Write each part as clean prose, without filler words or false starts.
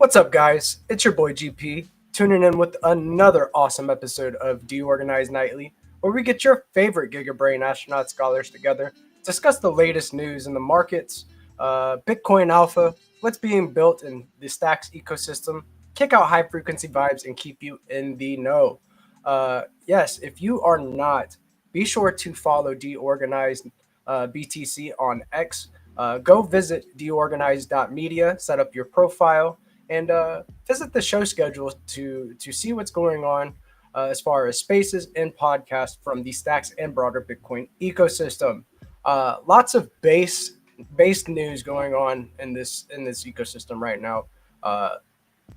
What's up, guys? It's your boy GP, tuning in with another awesome episode of DeOrganized Nightly, where we get your favorite Giga Brain Astronaut Scholars together, discuss the latest news in the markets, Bitcoin Alpha, what's being built in the Stacks ecosystem, kick out high frequency vibes, and keep you in the know. Yes, if you are not, be sure to follow DeOrganized BTC on X. Go visit deorganized.media, set up your profile, and visit the show schedule to see what's going on as far as spaces and podcasts from the Stacks and broader Bitcoin ecosystem. Lots of based news going on in this ecosystem right now. Uh,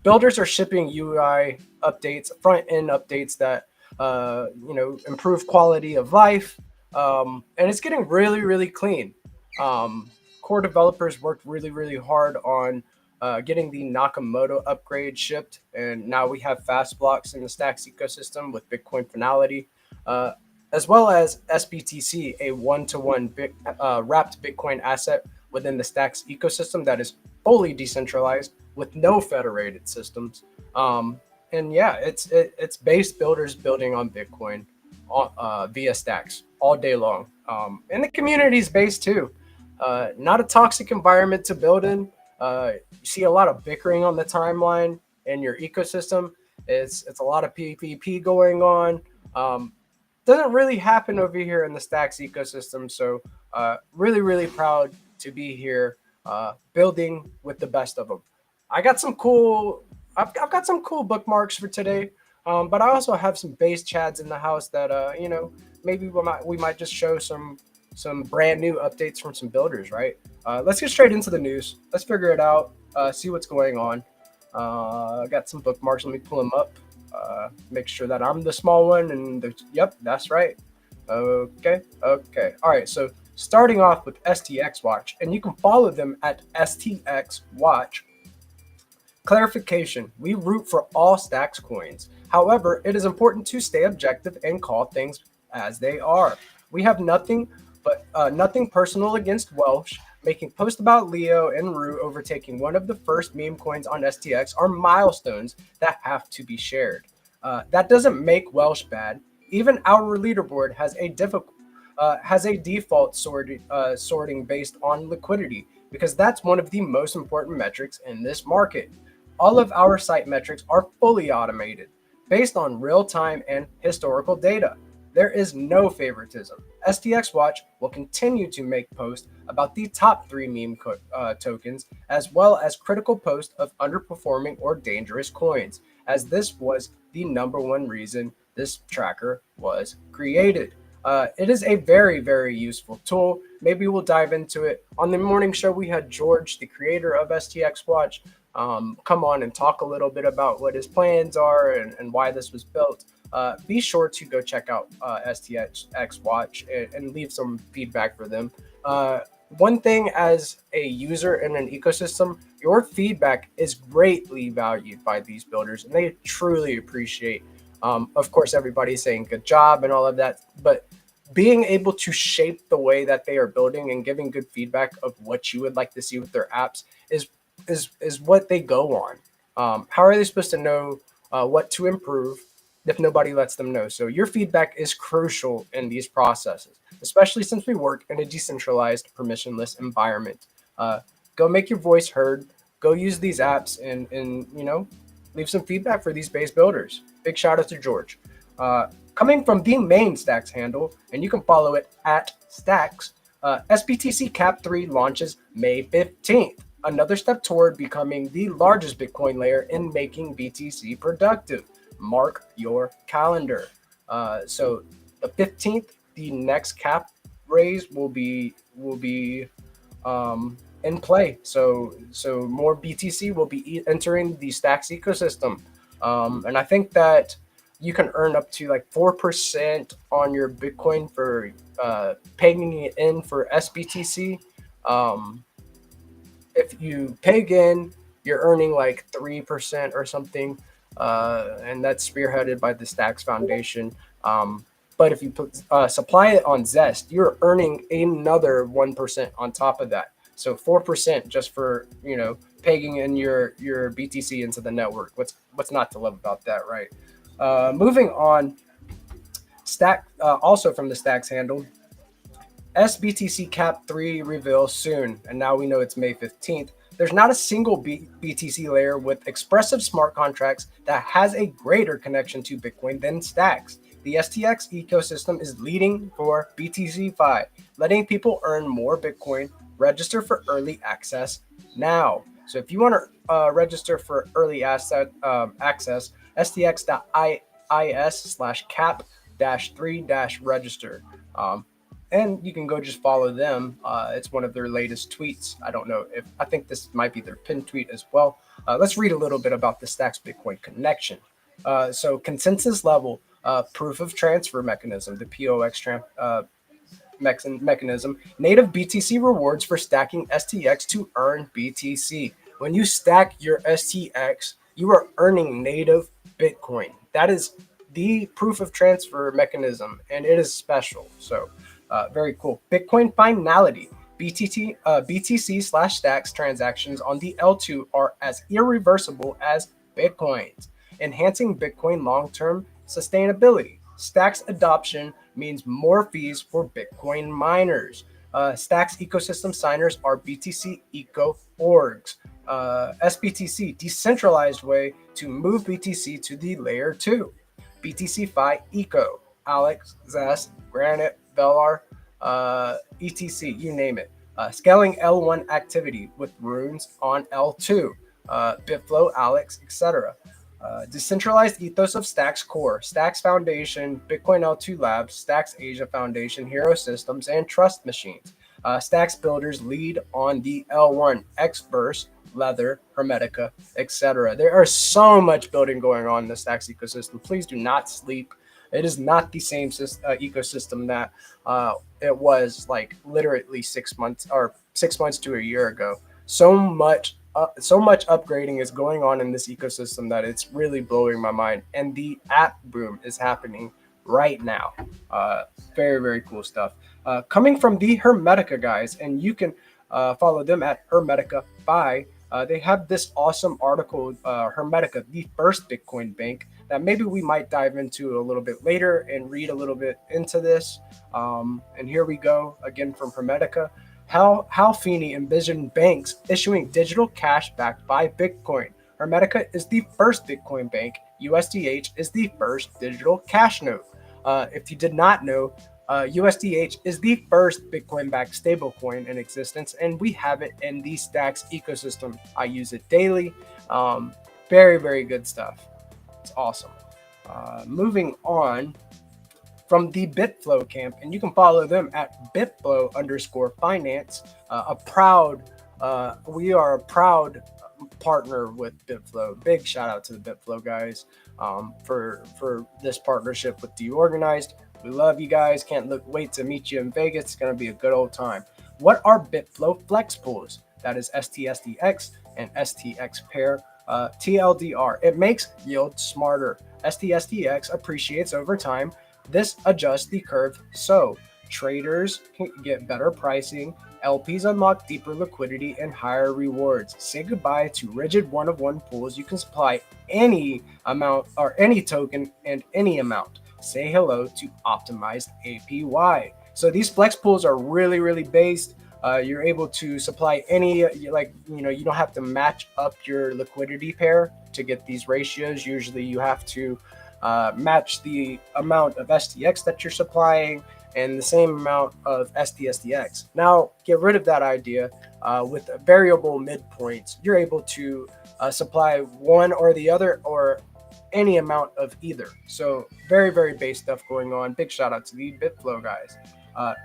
Builders are shipping UI updates, front end updates that improve quality of life, and it's getting really clean. Um, Core developers worked really hard on getting the Nakamoto upgrade shipped, and now we have fast blocks in the Stacks ecosystem with Bitcoin Finality, uh, as well as SBTC, a one-to-one wrapped Bitcoin asset within the Stacks ecosystem that is fully decentralized with no federated systems. And yeah, it's base builders building on Bitcoin via Stacks all day long. And the community is based too. Not a toxic environment to build in. You see a lot of bickering on the timeline in your ecosystem. It's a lot of PvP going on. Doesn't really happen over here in the Stacks ecosystem. So really proud to be here building with the best of them. I got some cool. I've got some cool bookmarks for today, but I also have some base chads in the house that maybe we might just show some brand new updates from some builders. Right. Let's get straight into the news. Let's figure it out. See what's going on. I got some bookmarks. Let me pull them up. Make sure that I'm the small one. And yep, that's right. Okay. All right. So starting off with STX Watch, and you can follow them at STX Watch. Clarification: we root for all Stacks coins. However, it is important to stay objective and call things as they are. We have nothing personal against Welsh. Making posts about Leo and Rue overtaking one of the first meme coins on STX are milestones that have to be shared. That doesn't make Welsh bad. Even our leaderboard has a default sorting based on liquidity because that's one of the most important metrics in this market. All of our site metrics are fully automated, based on real-time and historical data. There is no favoritism. STX Watch will continue to make posts about the top 3 meme tokens, as well as critical posts of underperforming or dangerous coins, as this was the number one reason this tracker was created. It is a very useful tool. Maybe we'll dive into it. On the morning show, we had George, the creator of STX Watch, come on and talk a little bit about what his plans are and why this was built. Be sure to go check out STX Watch and leave some feedback for them. One thing as a user in an ecosystem, your feedback is greatly valued by these builders, and they truly appreciate. Of course, everybody's saying good job and all of that, but being able to shape the way that they are building and giving good feedback of what you would like to see with their apps is what they go on. How are they supposed to know what to improve if nobody lets them know? So your feedback is crucial in these processes, especially since we work in a decentralized, permissionless environment. Go make your voice heard. Go use these apps and leave some feedback for these base builders. Big shout out to George. Coming from the main Stacks handle, and you can follow it at Stacks. SBTC Cap 3 launches May 15th. Another step toward becoming the largest Bitcoin layer in making BTC productive. Mark your calendar. So the 15th, the next cap raise will be in play. So more BTC will be entering the Stacks ecosystem, and I think that you can earn up to like 4% on your Bitcoin for pegging it in for SBTC. If you peg in, you're earning like 3% or something, and that's spearheaded by the Stacks Foundation. But if you supply it on Zest, you're earning another 1% on top of that. So 4% just for pegging in your BTC into the network. What's not to love about that, right? Moving on, stack also from the stacks handle. SBTC Cap 3 reveal soon, and now we know it's May 15th. There's not a single BTC layer with expressive smart contracts that has a greater connection to Bitcoin than Stacks. The STX ecosystem is leading for BTC-Fi, letting people earn more Bitcoin. Register for early access now. So if you want to register for early access, stx.is/cap-3-register. And you can go just follow them. It's one of their latest tweets. I think this might be their pinned tweet as well. Let's read a little bit about the Stacks Bitcoin connection. So consensus level proof of transfer mechanism, the POX mechanism, native BTC rewards for stacking STX to earn BTC. When you stack your STX, you are earning native Bitcoin. That is the proof of transfer mechanism, and it is special. So very cool. Bitcoin finality. BTC/stacks transactions on the L2 are as irreversible as Bitcoins, enhancing Bitcoin long-term sustainability. Stacks adoption means more fees for Bitcoin miners. Stacks ecosystem signers are BTC Eco orgs. SBTC, decentralized way to move BTC to the layer 2. BTC Fi Eco, Alex, Zest, Granite, Velar, etc. You name it. Scaling L1 activity with runes on L2. Bitflow, Alex, etc. Decentralized ethos of Stacks Core, Stacks Foundation, Bitcoin L2 Labs, Stacks Asia Foundation, Hero Systems, and Trust Machines. Stacks builders lead on the L1, Xverse, Leather, Hermetica, etc. There are so much building going on in the Stacks ecosystem. Please do not sleep. It is not the same ecosystem that it was like literally 6 months to a year ago. So much upgrading is going on in this ecosystem that it's really blowing my mind. And the app boom is happening right now. Very, very cool stuff. Coming from the Hermetica guys, and you can follow them at Hermetica by. They have this awesome article, Hermetica, the first Bitcoin bank, that maybe we might dive into a little bit later and read a little bit into this. And here we go again from Hermetica. How Feeney envisioned banks issuing digital cash backed by Bitcoin. Hermetica is the first Bitcoin bank. USDH is the first digital cash note. If you did not know, USDH is the first Bitcoin-backed stablecoin in existence, and we have it in the Stacks ecosystem. I use it daily. Very, very good stuff. It's awesome. Moving on from the Bitflow camp, and you can follow them at Bitflow_finance. We are a proud partner with Bitflow. Big shout out to the Bitflow guys for this partnership with DeOrganized. We love you guys. Can't wait to meet you in Vegas. It's going to be a good old time. What are Bitflow flex pools? That is STSDX and STX pair. TLDR. It makes yield smarter. STSDX appreciates over time. This adjusts the curve so traders can get better pricing. LPs unlock deeper liquidity and higher rewards. Say goodbye to rigid one-of-one pools. You can supply any amount or any token and any amount. Say hello to optimized APY. So these flex pools are really, really based. You're able to supply any, you don't have to match up your liquidity pair to get these ratios. Usually you have to match the amount of STX that you're supplying and the same amount of STSDX. Now, get rid of that idea. With variable midpoints, you're able to supply one or the other or any amount of either. So very, very base stuff going on. Big shout out to the Bitflow guys.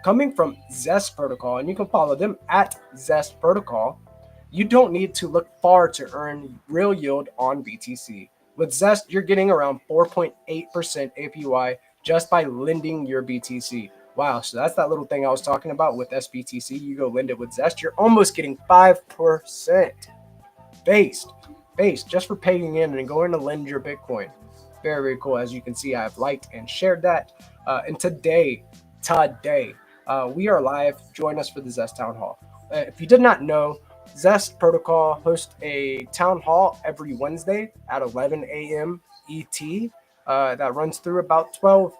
Coming from Zest Protocol, and you can follow them at Zest Protocol. You don't need to look far to earn real yield on BTC. With Zest, you're getting around 4.8% APY just by lending your BTC. Wow, so that's that little thing I was talking about with SBTC. You go lend it with Zest, you're almost getting 5% based just for paying in and going to lend your Bitcoin. Very, very cool. As you can see, I've liked and shared that. And today, we are live. Join us for the Zest Town Hall. If you did not know, Zest Protocol hosts a town hall every Wednesday at 11 a.m. ET that runs through about 12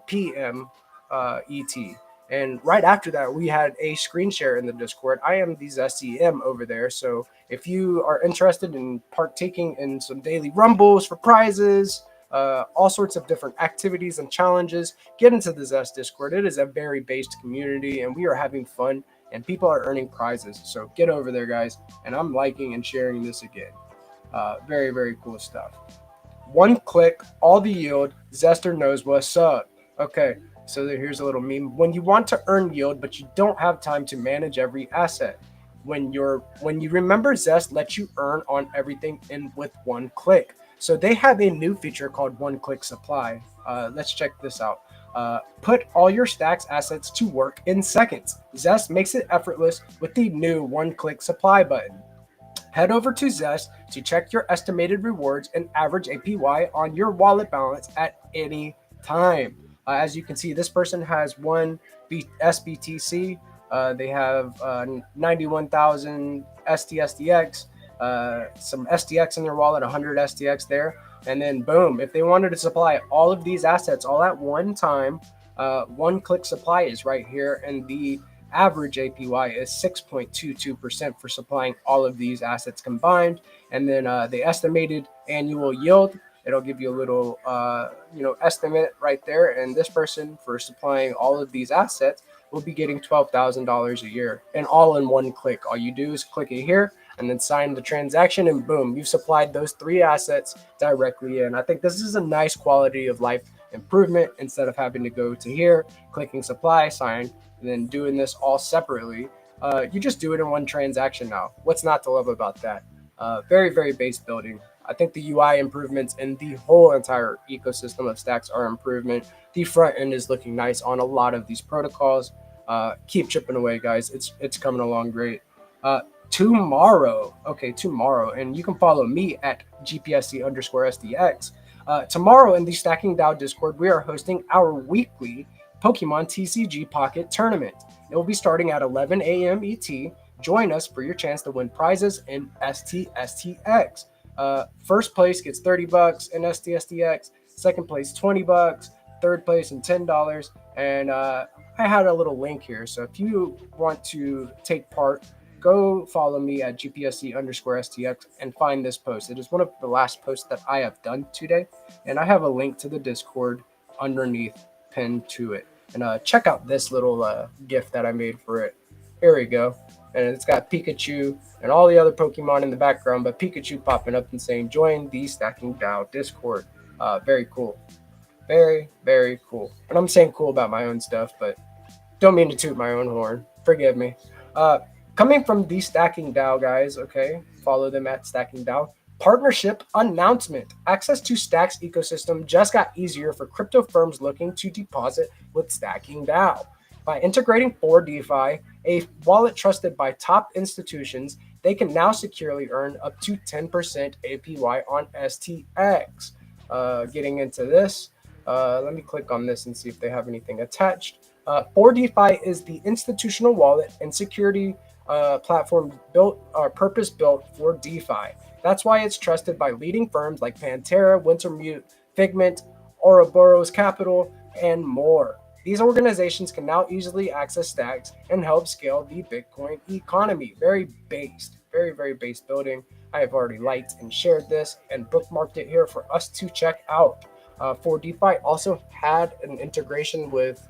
p.m. ET. And right after that, we had a screen share in the Discord. I am the SEM over there. So if you are interested in partaking in some daily rumbles for prizes, all sorts of different activities and challenges, get into the Zest Discord. It is a very based community, and we are having fun, and people are earning prizes. So get over there, guys. And I'm liking and sharing this again. Very, very cool stuff. One click, all the yield, Zester knows what's up. Okay, so here's a little meme. When you want to earn yield, but you don't have time to manage every asset, when you remember Zest lets you earn on everything in with one click. So they have a new feature called one click supply. Let's check this out. Put all your stacks assets to work in seconds. Zest makes it effortless with the new one click supply button. Head over to Zest to check your estimated rewards and average APY on your wallet balance at any time. As you can see, this person has one SBTC. They have 91,000 STSDX, some SDX in their wallet, 100 SDX there. And then boom, if they wanted to supply all of these assets all at one time, one click supply is right here. And the average APY is 6.22% for supplying all of these assets combined. And then the estimated annual yield, it'll give you a little, estimate right there. And this person, for supplying all of these assets, will be getting $12,000 a year, and all in one click. All you do is click it here and then sign the transaction, and boom, you've supplied those three assets directly in. I think this is a nice quality of life improvement instead of having to go to here, clicking supply, sign, and then doing this all separately. You just do it in one transaction now. What's not to love about that? Very, very base building. I think the UI improvements and the whole entire ecosystem of stacks are improvement. The front end is looking nice on a lot of these protocols. Keep chipping away, guys. It's coming along great. Tomorrow, and you can follow me at GPSC_SDX. Tomorrow in the Stacking DAO Discord, we are hosting our weekly Pokemon TCG Pocket Tournament. It will be starting at 11 a.m. ET. Join us for your chance to win prizes in STSTX. First place gets $30 in STSTX. Second place $20. Third place and $10. And I had a little link here. So if you want to take part, go follow me at GPSC_STX and find this post. It is one of the last posts that I have done today. And I have a link to the Discord underneath pinned to it. And check out this little GIF that I made for it. Here we go. And it's got Pikachu and all the other Pokemon in the background, but Pikachu popping up and saying, join the Stacking DAO Discord. Very cool. Very, very cool. And I'm saying cool about my own stuff, but don't mean to toot my own horn. Forgive me. Coming from the Stacking DAO guys, okay, follow them at Stacking DAO. Partnership announcement. Access to Stacks ecosystem just got easier for crypto firms looking to deposit with Stacking DAO. By integrating 4DeFi, a wallet trusted by top institutions, they can now securely earn up to 10% APY on STX. Getting into this, let me click on this and see if they have anything attached. 4DeFi is the institutional wallet and security platform purpose-built for DeFi. That's why it's trusted by leading firms like Pantera, Wintermute, Figment, Ouroboros Capital, and more. These organizations can now easily access stacks and help scale the Bitcoin economy. Very based, very, very based building. I have already liked and shared this and bookmarked it here for us to check out. 4DeFi also had an integration with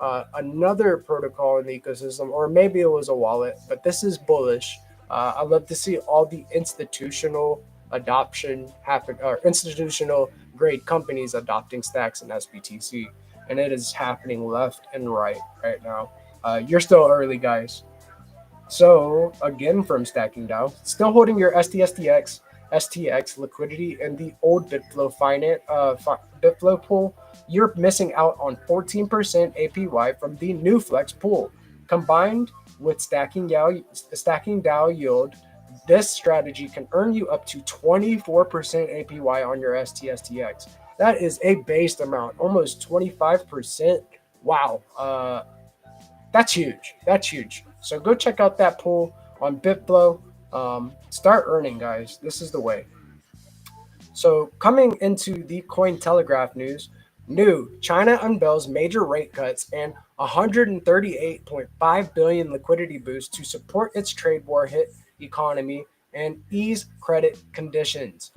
another protocol in the ecosystem, or maybe it was a wallet, but this is bullish. I love to see all the institutional adoption happen, or institutional grade companies adopting stacks and SBTC. And it is happening left and right now. You're still early, guys. So again, from Stacking DAO, still holding your STSDX, STX liquidity in the old Bitflow Bitflow pool, you're missing out on 14% APY from the new Flex pool. Combined with Stacking DAO yield, this strategy can earn you up to 24% APY on your STSTX. That is a based amount, almost 25%. Wow. That's huge. That's huge. So go check out that pool on Bitflow. Start earning, guys. This is the way. So, coming into the Cointelegraph news, new China unveils major rate cuts and 138.5 billion liquidity boost to support its trade war hit economy and ease credit conditions.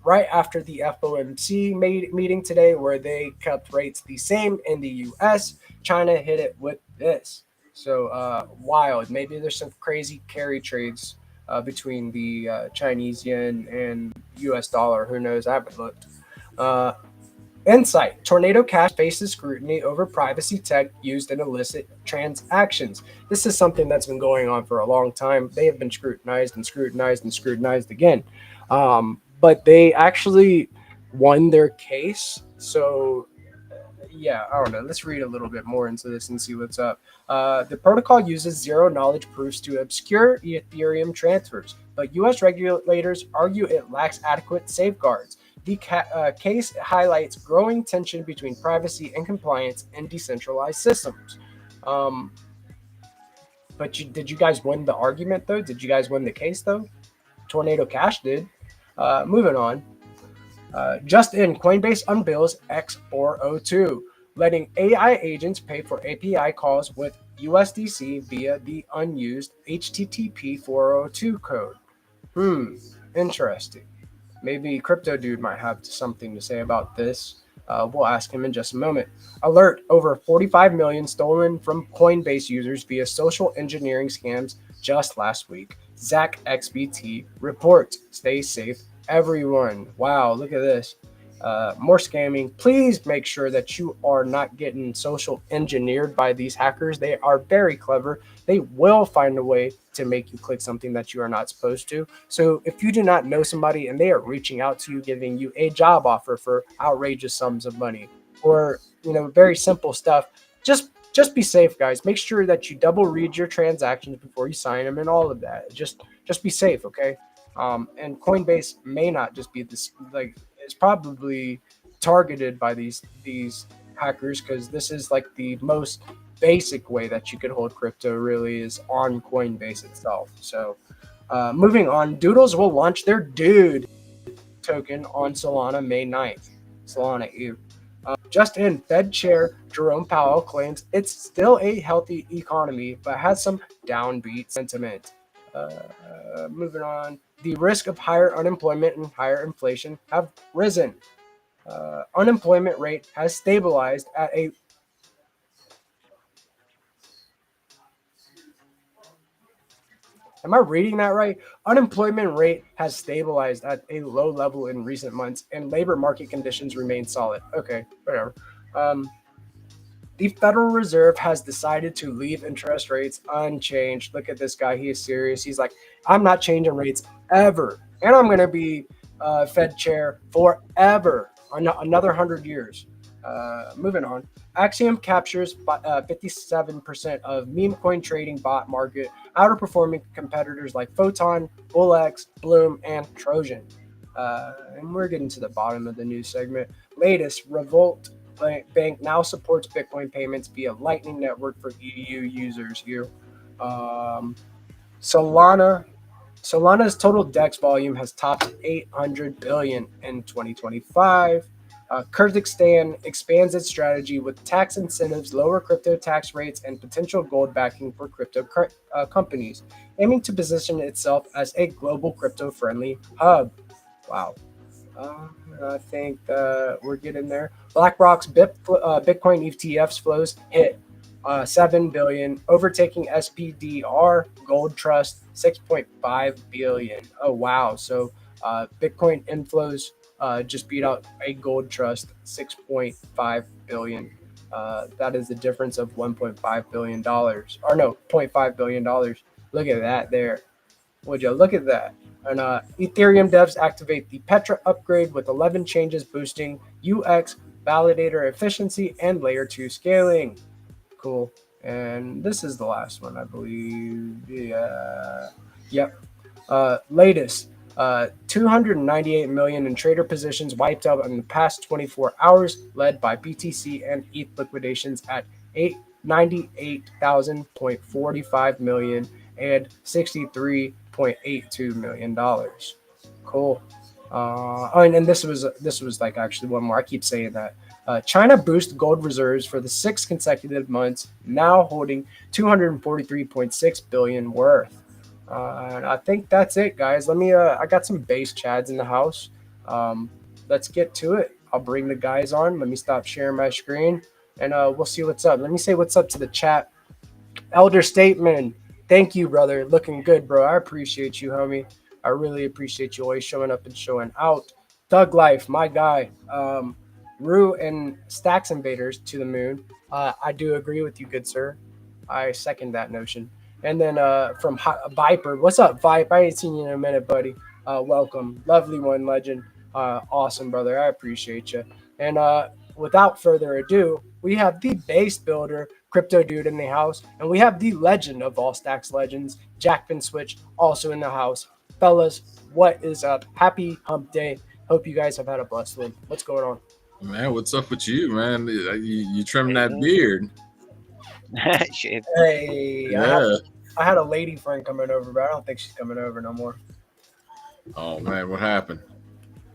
Right after the FOMC meeting today, where they kept rates the same in the US, China hit it with this. So wild. Maybe there's some crazy carry trades between the Chinese yen and US dollar. Who knows? I haven't looked. Uh, Insight Tornado Cash faces scrutiny over privacy tech used in illicit transactions. This is something that's been going on for a long time. They have been scrutinized and scrutinized and scrutinized again. But they actually won their case. So yeah, I don't know. Let's read a little bit more into this and see what's up. The protocol uses zero knowledge proofs to obscure Ethereum transfers, but U.S. regulators argue it lacks adequate safeguards. The case highlights growing tension between privacy and compliance in decentralized systems. Um, but did you guys win the argument though? Did you guys win the case though? Tornado Cash did. Moving on. Just in, Coinbase unveils X402, letting AI agents pay for API calls with USDC via the unused HTTP 402 code. Interesting. Maybe Crypto Dude might have something to say about this. We'll ask him in just a moment. Alert: over 45 million stolen from Coinbase users via social engineering scams just last week. Zach XBT reports. Stay safe, everyone. Wow, look at this. More scamming. Please make sure that you are not getting social engineered by these hackers. They are very clever. They will find a way to make you click something that you are not supposed to. So if you do not know somebody and they are reaching out to you, giving you a job offer for outrageous sums of money, or very simple stuff, just be safe, guys. Make sure that you double read your transactions before you sign them and all of that. Just be safe, okay? And Coinbase may not just be this, like, it's probably targeted by these hackers, because this is like the most basic way that you could hold crypto, really, is on Coinbase itself. So moving on, Doodles will launch their Dude token on Solana May 9th. Solana EU. Just in, Fed Chair Jerome Powell claims it's still a healthy economy, but has some downbeat sentiment. Moving on, the risk of higher unemployment and higher inflation have risen. Unemployment rate has stabilized at a. Am I reading that right? Unemployment rate has stabilized at a low level in recent months, and labor market conditions remain solid. Okay, whatever. Um, The Federal Reserve has decided to leave interest rates unchanged. Look at this guy. He is serious. He's like, I'm not changing rates ever. And I'm going to be Fed chair forever, another 100 years. Moving on. Axiom captures 57% of meme coin trading bot market, outperforming competitors like Photon, Bullx, Bloom, and Trojan. And we're getting to the bottom of the news segment. Latest, Revolt Bank now supports Bitcoin payments via Lightning Network for EU users here. Um, Solana Solana's total DEX volume has topped 800 billion in 2025. Kyrgyzstan expands its strategy with tax incentives, lower crypto tax rates, and potential gold backing for crypto companies, aiming to position itself as a global crypto-friendly hub. Wow. I think we're getting there. BlackRock's Bitcoin ETFs flows hit 7 billion, overtaking SPDR Gold Trust 6.5 billion. Oh wow! So Bitcoin inflows just beat out a Gold Trust 6.5 billion. That is the difference of 1.5 billion dollars, or no, 0.5 billion dollars. Look at that there. Would you look at that? And Ethereum devs activate the Petra upgrade with 11 changes boosting UX, validator efficiency, and layer 2 scaling. Cool. And this is the last one, I believe. Yeah. Yep. Latest. 298 million in trader positions wiped out in the past 24 hours, led by BTC and ETH liquidations at 8 $98,000.45 million and $63.82 million. Cool. And this was like actually one more. I keep saying that. China boosts gold reserves for the sixth consecutive months, now holding 243.6 billion worth. And I think that's it, guys. Let me. I got some base chads in the house. Um, let's get to it. I'll bring the guys on. Let me stop sharing my screen, and we'll see what's up. Let me say what's up to the chat. Elder Stateman, thank you, brother. Looking good, bro. I appreciate you, homie. I really appreciate you always showing up and showing out. Thug Life, my guy. Rue and Stacks Invaders to the moon. I do agree with you, good sir. I second that notion. And then from Viper, what's up, Vipe? I ain't seen you in a minute, buddy. Welcome, lovely one, legend. Awesome, brother. I appreciate you. And without further ado, we have the base builder, Crypto Dude, in the house, and we have the legend of all Stacks legends, Jackpin Switch, also in the house. Fellas, what is up? Happy Hump Day. Hope you guys have had a blessed one. What's going on? Man, what's up with you, man? You trim that beard. Hey, Yeah. I had a lady friend coming over, but I don't think she's coming over no more. Oh man, what happened?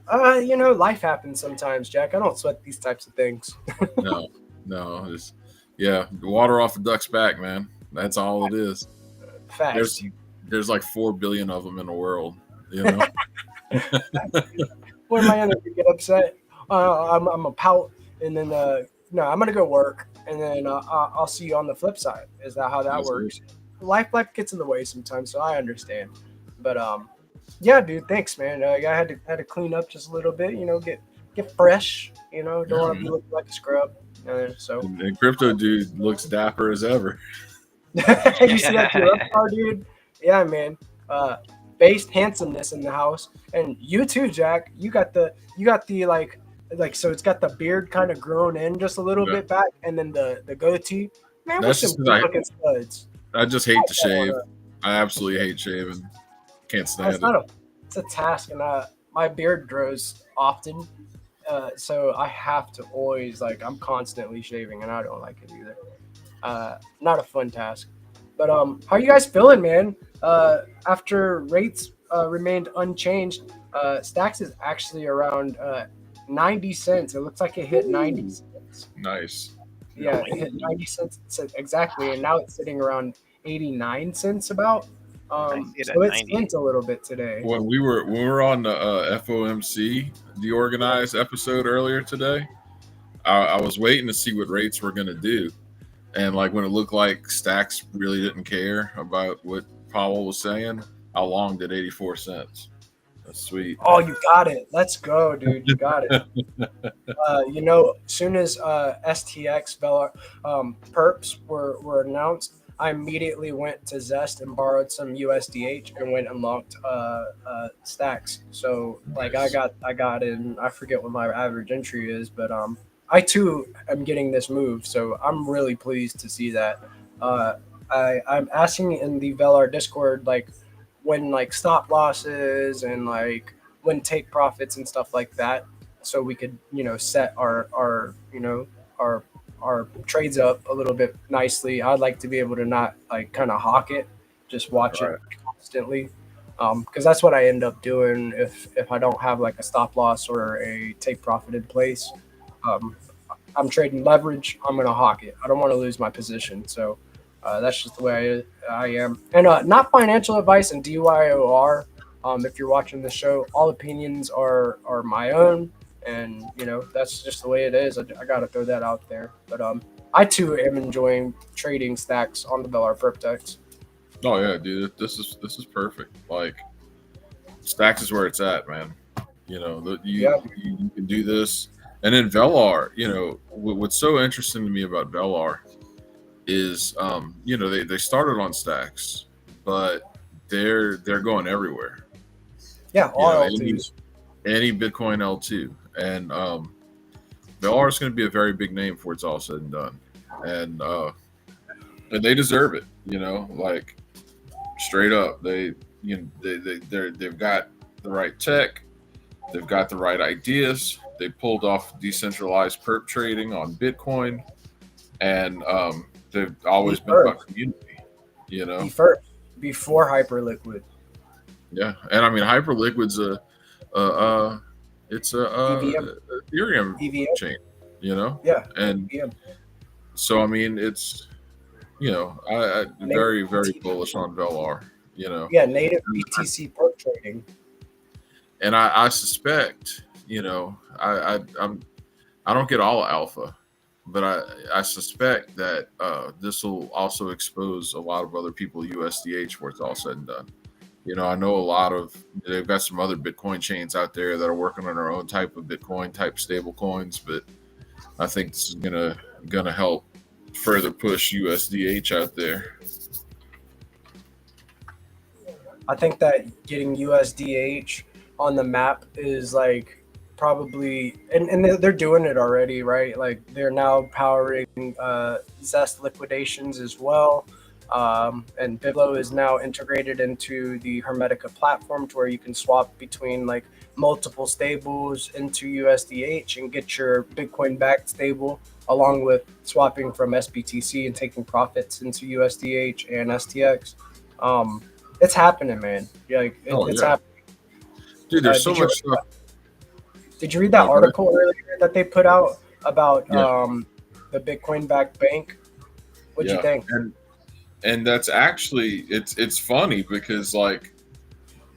Life happens sometimes, Jack. I don't sweat these types of things. No, it's the water off a duck's back, man. That's all it is. Facts. There's like 4 billion of them in the world. You know. When my energy get upset, I'm a pout, and then no, I'm gonna go work, and then I'll see you on the flip side. Is that how that That's works? Life gets in the way sometimes, so I understand. But yeah, dude, thanks, man. I had to clean up just a little bit, get fresh. Don't want to be looking like a scrub. So And Crypto Dude looks dapper as ever. you see that car, dude? Yeah, man. Based handsomeness in the house, and you too, Jack. You got the like so it's got the beard kind of grown in just a little bit back, and then the goatee. Man, That's some just like- fucking studs. I just hate to shave. I absolutely hate shaving. Can't stand it. It's a task, and my beard grows often, so I have to always I'm constantly shaving, and I don't like it either. Not a fun task. But how you guys feeling, man? After rates remained unchanged, Stacks is actually around 90 cents. It looks like it hit 90 cents. Nice. Yeah, it hit 90 cents exactly, and now it's sitting around 89 cents about. So it's spent a little bit today. When we were on the FOMC DeOrganized episode earlier today, I was waiting to see what rates were going to do. And when it looked like Stacks really didn't care about what Powell was saying, I longed at 84 cents. That's sweet. Oh, you got it. Let's go, dude. You got it. As soon as STX perps were announced, I immediately went to Zest and borrowed some USDH and went and locked Stacks. So I got in. I forget what my average entry is, but I too am getting this move, so I'm really pleased to see that. I'm asking in the Velar Discord when stop losses and when take profits and stuff like that, so we could set our trades up a little bit nicely. I'd like to be able to not kind of hawk it, just watch it constantly, because that's what I end up doing if I don't have a stop loss or a take profit in place. I'm trading leverage. I'm going to hawk it. I don't want to lose my position. So that's just the way I am. And not financial advice and DYOR. If you're watching the show, all opinions are my own. And, that's just the way it is. I got to throw that out there. But I, too, am enjoying trading Stacks on the Velar Perptex. Oh, yeah, dude. This is perfect. Stacks is where it's at, man. You can do this. And then Velar, what's so interesting to me about Velar is, they started on Stacks, but they're going everywhere. Yeah, all L2s. Any Bitcoin L2. And Velar is going to be a very big name before it's all said and done. And they deserve it, straight up. They've got the right tech. They've got the right ideas. They pulled off decentralized perp trading on Bitcoin, and they've The always been about first, community, you the know. first, before Hyperliquid, Yeah, and I mean Hyperliquid's a, it's EVM, a Ethereum EVM, chain, you know, yeah, and EVM, so I mean it's, you know, I native very very bullish BTC, on Velar, you know, yeah, native and BTC pro trading. I suspect, you know, I don't get all alpha, but I suspect that this will also expose a lot of other people USDH where it's all said and done. You know, I know a lot of they've got some other Bitcoin chains out there that are working on their own type of Bitcoin type stable coins, but I think this is gonna help further push USDH out there. I think that getting USDH on the map is like probably, and they're doing it already, right? Like they're now powering Zest liquidations as well. And Biblo is now integrated into the Hermetica platform to where you can swap between like multiple stables into USDH and get your Bitcoin backed stable along with swapping from SBTC and taking profits into USDH and STX. Um, it's happening, man. Yeah, like Oh it's yeah, happening. dude. There's so Did you much stuff. did you read that Oh, good. article earlier that they put out about Yeah, the Bitcoin backed bank? What'd you yeah, think? and that's actually it's funny because like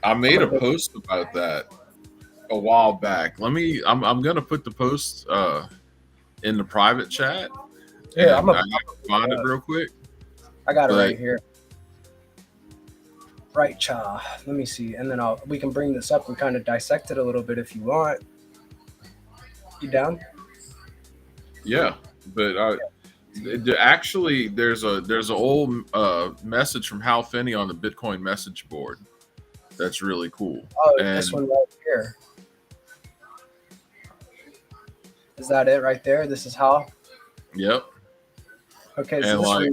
I I'm made a a big post about that a while back. I'm gonna put the post in the private chat, here. and I I'm can find it real quick. I got it But right here. Right, cha. Let me see, and then we can bring this up and kind of dissect it a little bit if you want. You down? yeah, but actually there's an old message from Hal Finney on the Bitcoin message board that's really cool. Oh, this And one right here. Is that it right there? This is how. yep, Okay, so and this like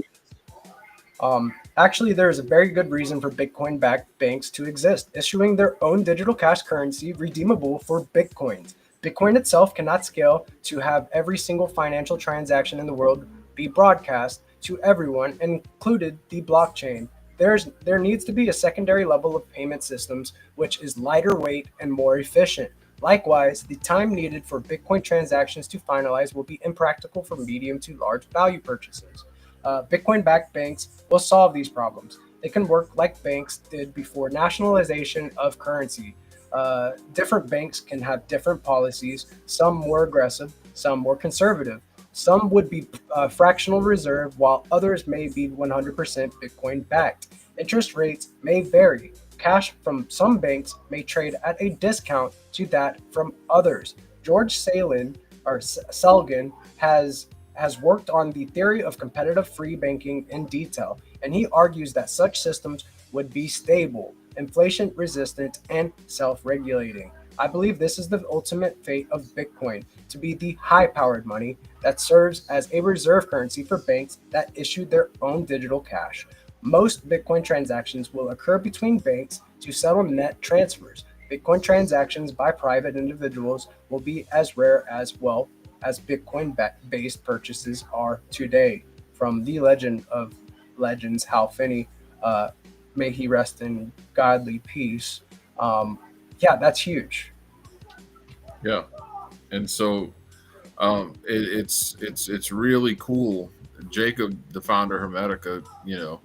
reads. Actually, there is a very good reason for Bitcoin backed banks to exist, issuing their own digital cash currency redeemable for Bitcoins. Bitcoin itself cannot scale to have every single financial transaction in the world be broadcast to everyone, included the blockchain. There needs to be a secondary level of payment systems which is lighter weight and more efficient. Likewise, the time needed for Bitcoin transactions to finalize will be impractical for medium to large value purchases. Bitcoin backed banks will solve these problems. They can work like banks did before nationalization of currency. Different banks can have different policies, some more aggressive, some more conservative. Some would be fractional reserve, while others may be 100% Bitcoin backed. Interest rates may vary. Cash from some banks may trade at a discount to that from others. George Salin or Selgin has worked on the theory of competitive free banking in detail, and he argues that such systems would be stable, inflation resistant, and self regulating. I believe this is the ultimate fate of Bitcoin to be the high powered money that serves as a reserve currency for banks that issue their own digital cash. Most Bitcoin transactions will occur between banks to settle net transfers. Bitcoin transactions by private individuals will be as rare as well as Bitcoin based purchases are today. From the legend of legends, Hal Finney, may he rest in godly peace. Um, yeah, that's huge. yeah, and so it's really cool. Jacob, the founder of Hermetica, you know,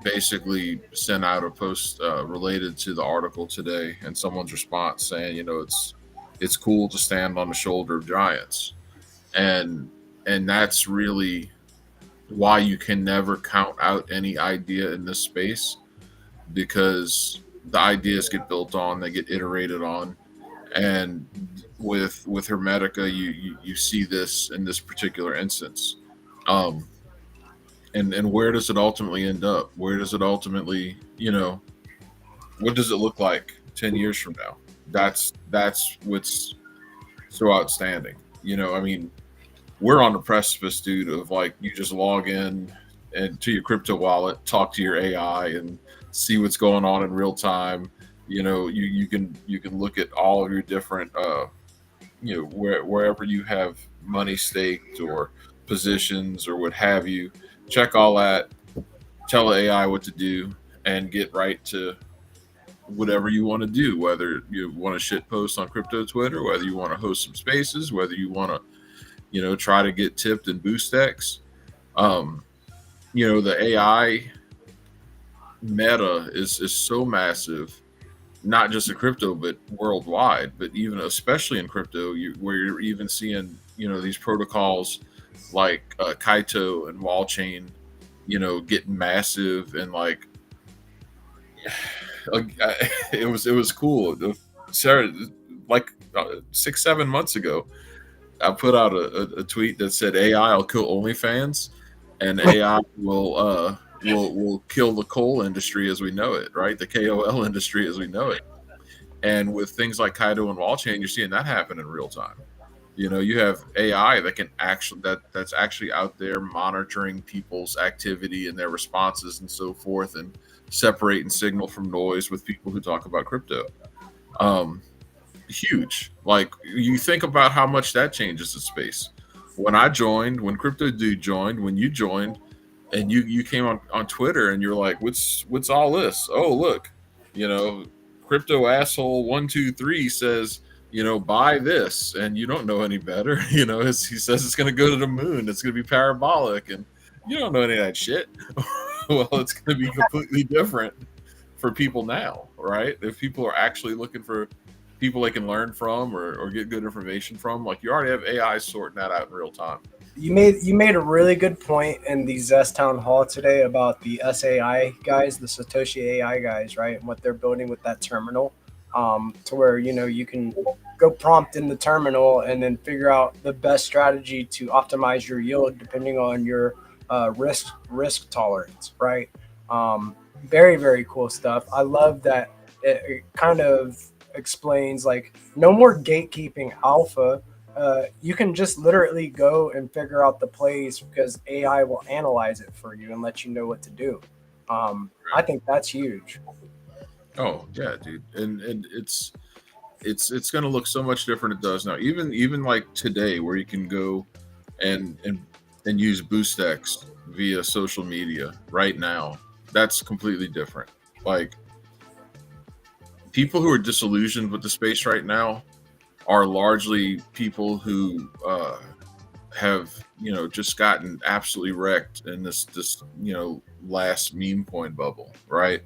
basically sent out a post related to the article today, and someone's response saying, you know, it's cool to stand on the shoulder of giants, and that's really why you can never count out any idea in this space, because the ideas get built on, they get iterated on, and with Hermetica, you see this in this particular instance. Um, and where does it ultimately end up? Where does it ultimately, you know, what does it look like 10 years from now? That's what's so outstanding. You know, I mean, we're on the precipice, dude, of like you just log in and to your crypto wallet, talk to your AI and see what's going on in real time. You know, you can look at all of your different you know, wherever you have money staked or positions or what have you. Check all that, tell the AI what to do, and get right to whatever you want to do, whether you want to shit post on crypto Twitter, whether you want to host some spaces, whether you want to, try to get tipped and boost X. The AI meta is so massive, not just in crypto, but worldwide, but even especially in crypto, where you're even seeing, these protocols like Kaito and Wallchain, getting massive and like it was cool. Sarah, like 6-7 months ago, I put out a tweet that said AI will kill OnlyFans, and AI will kill the coal industry as we know it, right? The KOL industry as we know it. And with things like Kaido and Wallchain, you're seeing that happen in real time. You have AI that can that's actually out there monitoring people's activity and their responses and so forth, and separating signal from noise with people who talk about crypto. Huge. Like, you think about how much that changes the space. When I joined, when Crypto Dude joined, when you joined, and you came on Twitter and you're like, what's all this? Oh, look, crypto asshole 123 says, buy this, and you don't know any better. He says it's going to go to the moon, it's going to be parabolic, and you don't know any of that shit. Well, it's going to be completely different for people now, right? If people are actually looking for people they can learn from or get good information from, like, you already have AI sorting that out in real time. You made a really good point in the Zest Town Hall today about the SAI guys, the Satoshi AI guys, right? And what they're building with that terminal, to where, you can go prompt in the terminal and then figure out the best strategy to optimize your yield depending on your risk tolerance, right? Very, very cool stuff. I love that it kind of explains, like, no more gatekeeping alpha. You can just literally go and figure out the plays because AI will analyze it for you and let you know what to do. I think that's huge. Oh yeah, dude, and it's going to look so much different. It does now. Even like today, where you can go and use BoostX via social media right now. That's completely different. Like, people who are disillusioned with the space right now are largely people who have just gotten absolutely wrecked in this last meme coin bubble, right?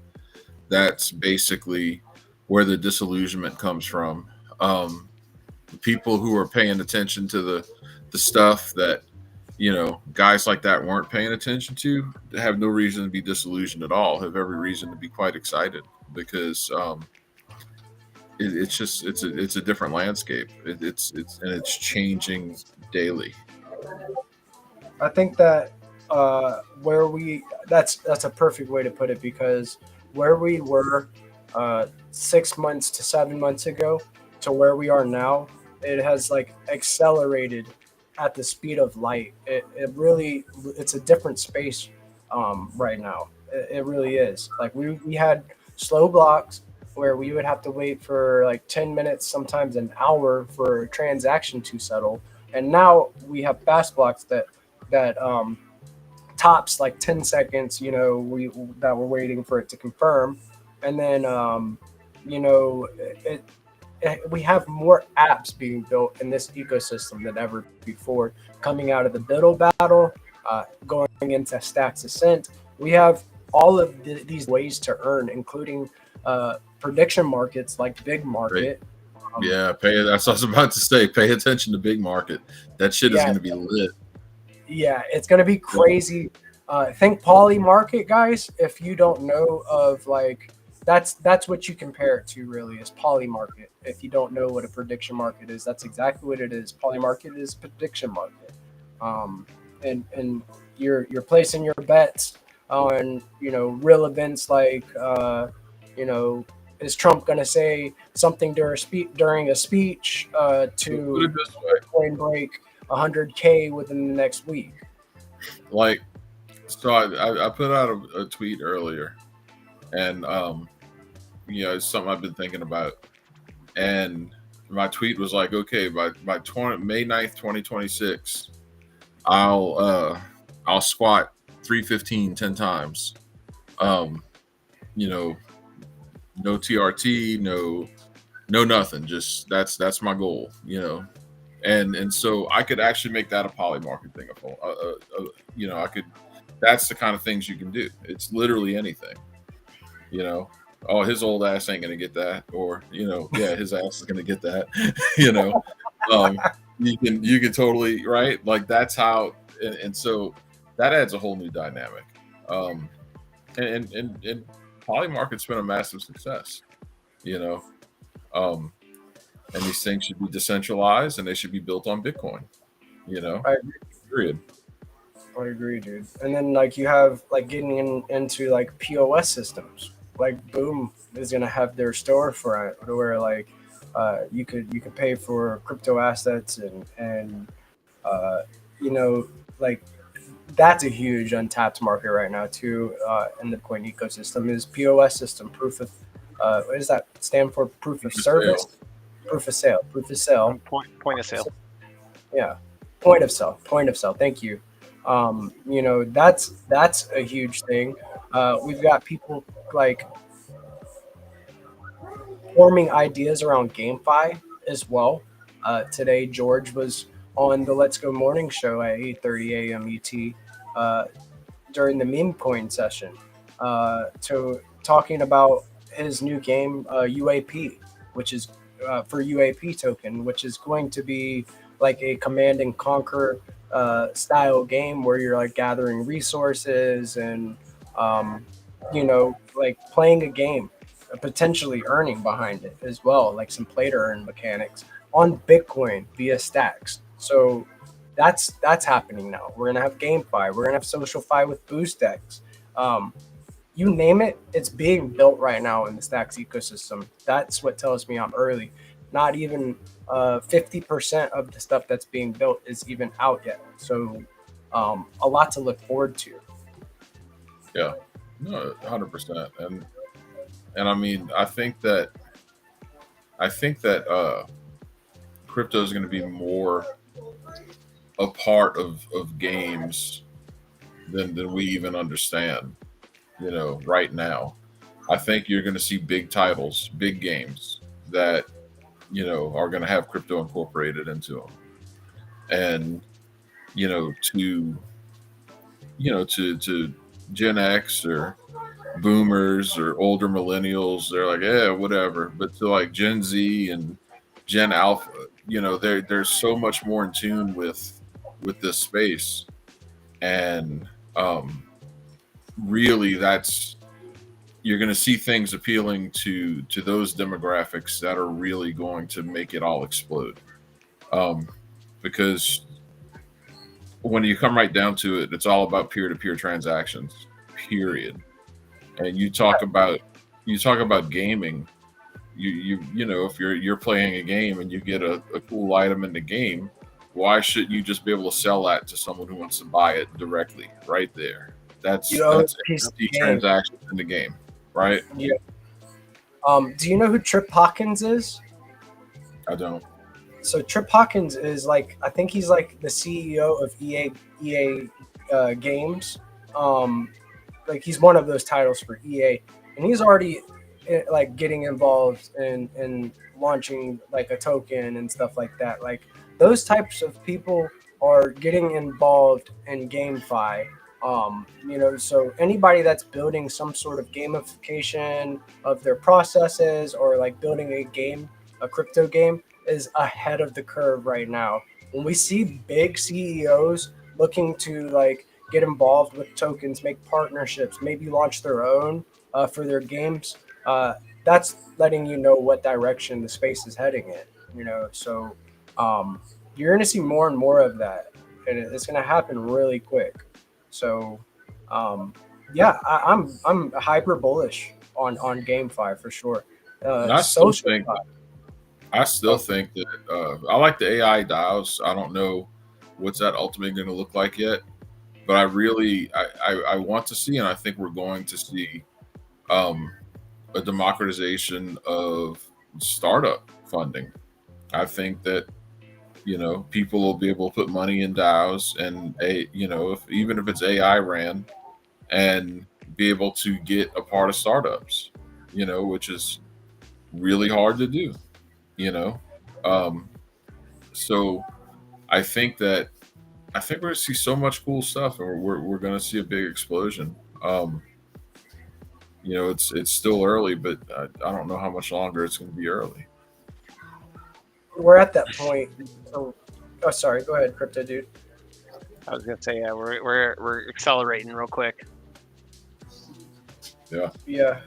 That's basically where the disillusionment comes from. People who are paying attention to the stuff that guys like that weren't paying attention to have no reason to be disillusioned at all. Have every reason to be quite excited, because it's a different landscape. It's changing daily. I think that that's a perfect way to put it, because where we were 6 months to 7 months ago to where we are now, it has like accelerated at the speed of light. It's a different space right now. It really is. Like, we had slow blocks where we would have to wait for like 10 minutes, sometimes an hour, for a transaction to settle. And now we have fast blocks that tops like 10 seconds, that we're waiting for it to confirm. And then, we have more apps being built in this ecosystem than ever before, coming out of the Biddle battle, going into Stacks Ascent. We have all of these ways to earn, including prediction markets like Big Market. Yeah, that's what I was about to say. Pay attention to Big Market. That shit is going to be lit. Yeah, it's going to be crazy. Think Poly Market, guys. If you don't know of, like, that's what you compare it to, really, is Poly Market. If you don't know what a prediction market is, that's exactly what it is. Poly Market is prediction market. And you're placing your bets on, real events like, is Trump going to say something during a speech to coin break 100K within the next week? Like, so I put out a tweet earlier, and it's something I've been thinking about, and my tweet was like, okay, by May 9th, 2026, I'll squat 315 10 times. You know, no TRT, no nothing. Just that's my goal. And so I could actually make that a poly market thing. I could. That's the kind of things you can do. It's literally anything. You know, oh, his old ass ain't gonna get that, or yeah, his ass is gonna get that. you know, you can totally right. Like that's how, and so that adds a whole new dynamic. And poly market's been a massive success. You know, um, and these things should be decentralized and they should be built on Bitcoin. I Period. I agree, dude. And then like you have like getting into like POS systems. Like Boom is gonna have their storefront where like you could pay for crypto assets and uh, you know like that's a huge untapped market right now too in the coin ecosystem is POS system proof of what does that stand for? Proof of service, proof of sale. Point of sale. Yeah, point of sale. Thank you. That's a huge thing. We've got people like forming ideas around GameFi as well. Today, George was on the Let's Go Morning Show at 8:30 a.m. ET during the meme coin session, to talking about his new game UAP, which is for UAP token, which is going to be like a command and conquer style game where you're like gathering resources and like playing a game, potentially earning behind it as well, like some play to earn mechanics on Bitcoin via stacks. So that's happening now. We're gonna have GameFi. We're gonna have SocialFi with BoostX. You name it, it's being built right now in the Stacks ecosystem. That's what tells me I'm early. Not even 50% of the stuff that's being built is even out yet. So a lot to look forward to. Yeah, no, 100%. And I mean, I think that crypto is going to be more a part of games than we even understand. Right now, I think you're going to see big titles, big games that are going to have crypto incorporated into them, and to Gen X or boomers or older millennials, they're like, yeah, whatever. But to like Gen Z and Gen Alpha, they're so much more in tune with this space, and really, you're going to see things appealing to those demographics that are really going to make it all explode. Because when you come right down to it, it's all about peer-to-peer transactions, period. And you talk about gaming. If you're playing a game and you get a cool item in the game, why shouldn't you just be able to sell that to someone who wants to buy it directly right there? That's the transaction in the game, right? Yeah. Do you know who Trip Hawkins is? I don't. So Trip Hawkins is like, I think he's like the CEO of EA Games. Like he's one of those titles for EA, and he's already like getting involved in launching like a token and stuff like that. Like those types of people are getting involved in GameFi. So anybody that's building some sort of gamification of their processes or like building a crypto game is ahead of the curve right now. When we see big CEOs looking to like get involved with tokens, make partnerships, maybe launch their own for their games, that's letting you know what direction the space is heading in. So you're going to see more and more of that, and it's going to happen really quick. So yeah, I'm hyper bullish on GameFi for sure. I still think that I like the AI DAOs. I don't know what's that ultimately going to look like yet, but I want to see, and I think we're going to see a democratization of startup funding. I think that You know, people will be able to put money in DAOs, and even if it's AI ran, and be able to get a part of startups. You know, which is really hard to do. You know, um, so I think that we're going to see so much cool stuff, and we're going to see a big explosion. You know, it's still early, but I don't know how much longer it's going to be early. We're at that point. So, oh, sorry. Go ahead, Crypto Dude. I was gonna say, yeah, we're accelerating real quick. Yeah. Yeah.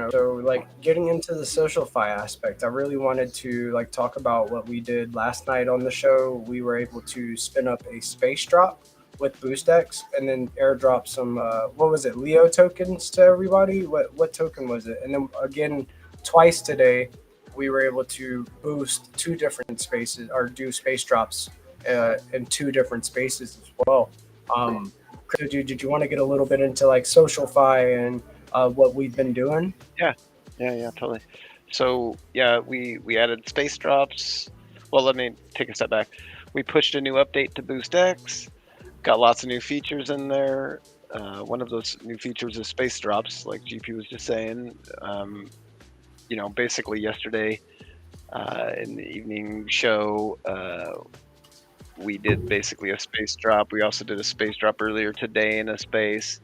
So like getting into the social fi aspect, I really wanted to like talk about what we did last night on the show. We were able to spin up a space drop with BoostX and then airdrop some what was it, Leo tokens to everybody. What token was it? And then again twice today we were able to boost two different spaces or do space drops in two different spaces as well. Did you want to get a little bit into like social fi and what we've been doing? Yeah, totally. So yeah, we added space drops. Well, let me take a step back. We pushed a new update to BoostX. Got lots of new features in there. One of those new features is space drops, like GP was just saying. Basically yesterday in the evening show, we did basically a space drop. We also did a space drop earlier today in a space.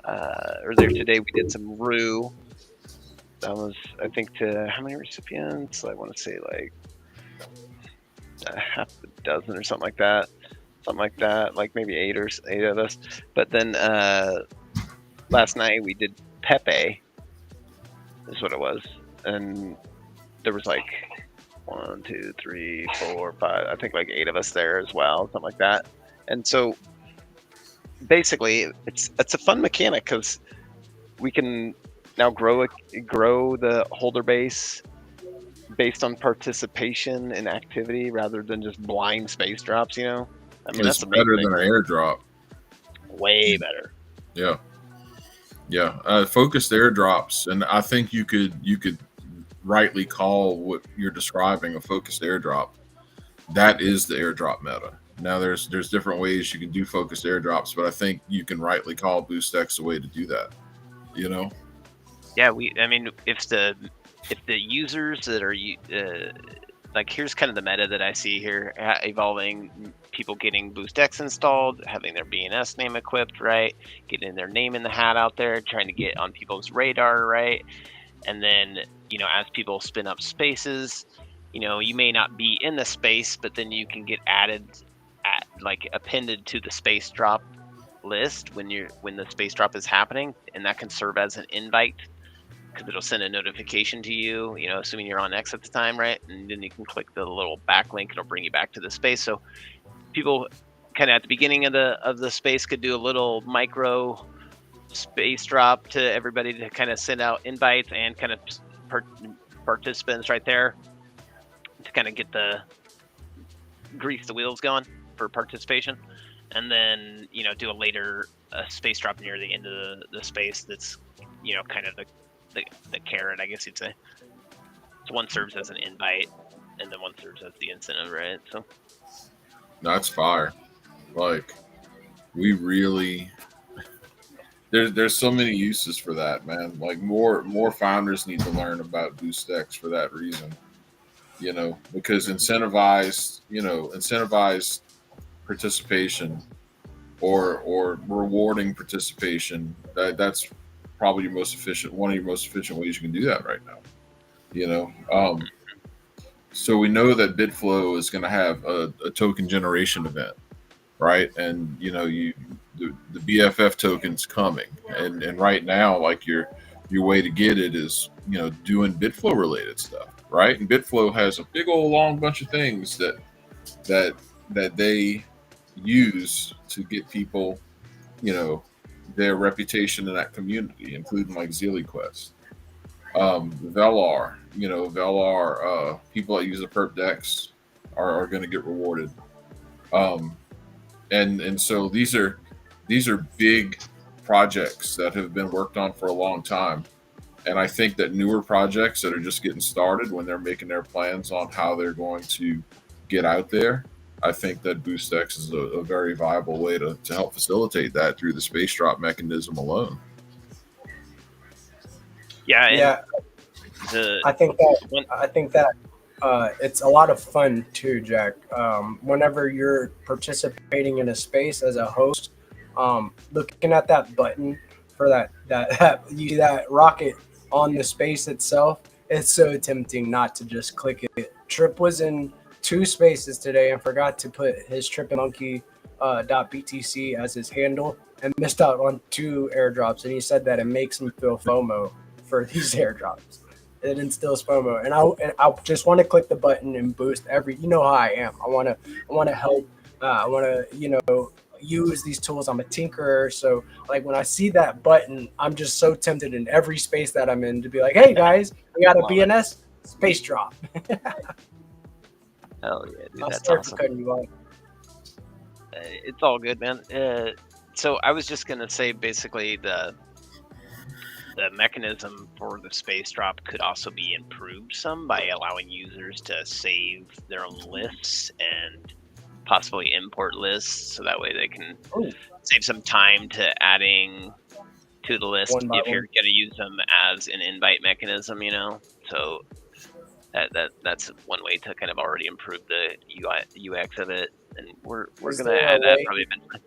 Earlier today, we did some Rue. That was, I think, to how many recipients? I want to say like half a dozen or something like that. Like maybe eight of us. But then last night we did Pepe. Is what it was, and there was like 1, 2, 3, 4, 5. I think like 8 of us there as well, something like that. And so basically, it's a fun mechanic because we can now grow the holder base based on participation and activity rather than just blind space drops. I mean, It's that's better than an airdrop. Way better. Yeah. Focused airdrops, and I think you could rightly call what you're describing a focused airdrop. That is the airdrop meta. Now there's different ways you can do focused airdrops, but I think you can rightly call BoostX the way to do that. Yeah, if the users that are like, here's kind of the meta that I see here evolving: people getting BoostX installed, having their BNS name equipped, right? Getting their name in the hat out there, trying to get on people's radar, right? And then, as people spin up spaces, you may not be in the space, but then you can get appended to the space drop list when the space drop is happening, and that can serve as an invite because it'll send a notification to you, assuming you're on X at the time, right? And then you can click the little backlink, it'll bring you back to the space. So people kind of at the beginning of the space could do a little micro space drop to everybody to kind of send out invites and kind of participants right there to kind of get grease the wheels going for participation. And then, do a space drop near the end of the space that's, kind of the carrot, I guess you'd say. So one serves as an invite, and then one serves as the incentive, right? So That's fire. Like, we really there's so many uses for that, man. Like, more founders need to learn about BoostX for that reason. Because incentivized participation or rewarding participation, that's probably one of your most efficient ways you can do that right now. So we know that BitFlow is going to have a token generation event, right? And the BFF token's coming, and right now, like, your way to get it is doing BitFlow related stuff, right? And BitFlow has a big old long bunch of things that they use to get people, their reputation in that community, including like ZillyQuest, Velar. People that use the perp dex are going to get rewarded. And so these are big projects that have been worked on for a long time. And I think that newer projects that are just getting started, when they're making their plans on how they're going to get out there, I think that BoostX is a very viable way to help facilitate that through the space drop mechanism alone. Yeah, and Yeah, I think that it's a lot of fun too, Jack. Whenever you're participating in a space as a host, looking at that button for that rocket on the space itself, it's so tempting not to just click it. Trip was in 2 spaces today and forgot to put his TripMonkey .btc as his handle and missed out on 2 airdrops. And he said that it makes him feel FOMO for these airdrops. It instills FOMO, and I just want to click the button and boost every. You know how I am. I want to help. I want to use these tools. I'm a tinkerer, so like when I see that button, I'm just so tempted in every space that I'm in to be like, hey guys, we got a BNS space drop. Hell yeah, dude, I'll that's start awesome. cutting you off. It's all good, man. So I was just gonna say, basically, the mechanism for the space drop could also be improved some by allowing users to save their own lists and possibly import lists, so that way they can save some time to adding to the list if you're going to use them as an invite mechanism, you know. So that's one way to kind of already improve the UX of it, and we're going to add that probably eventually.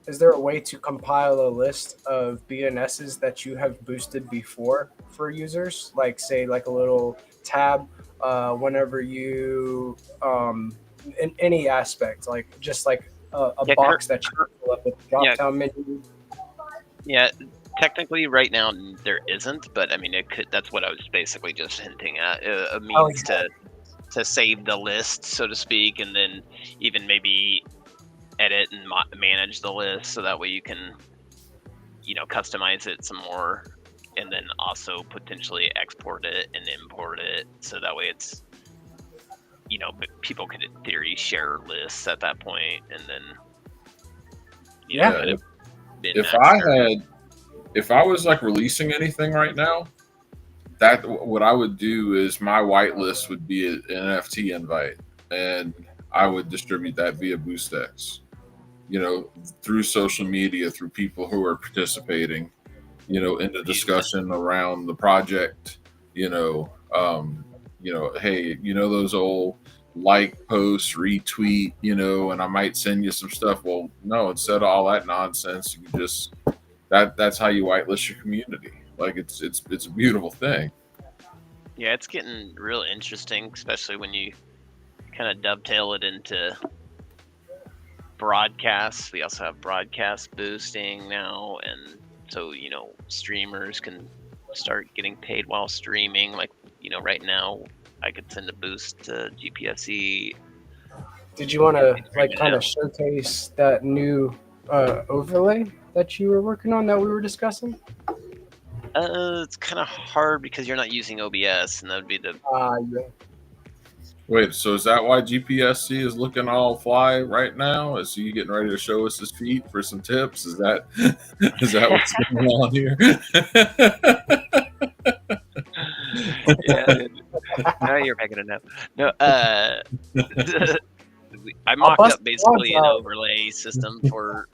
Is there a way to compile a list of BNSs that you have boosted before for users? Like say like a little tab whenever you in any aspect, like just like a box that you fill up with a drop-down menu? Yeah, technically right now there isn't, but I mean it could. That's what I was basically just hinting at. A means to save the list, so to speak, and then even maybe edit and manage the list, so that way you can, you know, customize it some more, and then also potentially export it and import it, so that way it's, you know, people could in theory share lists at that point, and then if I was like releasing anything right now, that what I would do is my whitelist would be an NFT invite, and I would distribute that via BoostX, you know, through social media, through people who are participating, you know, in the discussion around the project, you know, hey, you know, those old like posts, retweet, you know, and I might send you some stuff. Well, no, instead of all that nonsense, you can just that's how you whitelist your community. Like it's a beautiful thing. Yeah, it's getting real interesting, especially when you kind of dovetail it into broadcasts. We also have broadcast boosting now, and so, you know, streamers can start getting paid while streaming. Like, you know, right now I could send a boost to GPSE. Did you want to like kind of showcase that new overlay that you were working on that we were discussing? It's kind of hard because you're not using OBS, and that would be the yeah. Wait, so is that why GPSC is looking all fly right now? Is he getting ready to show us his feet for some tips? Is that what's going on here? Yeah, now you're making it up. No, I mocked up basically an overlay system for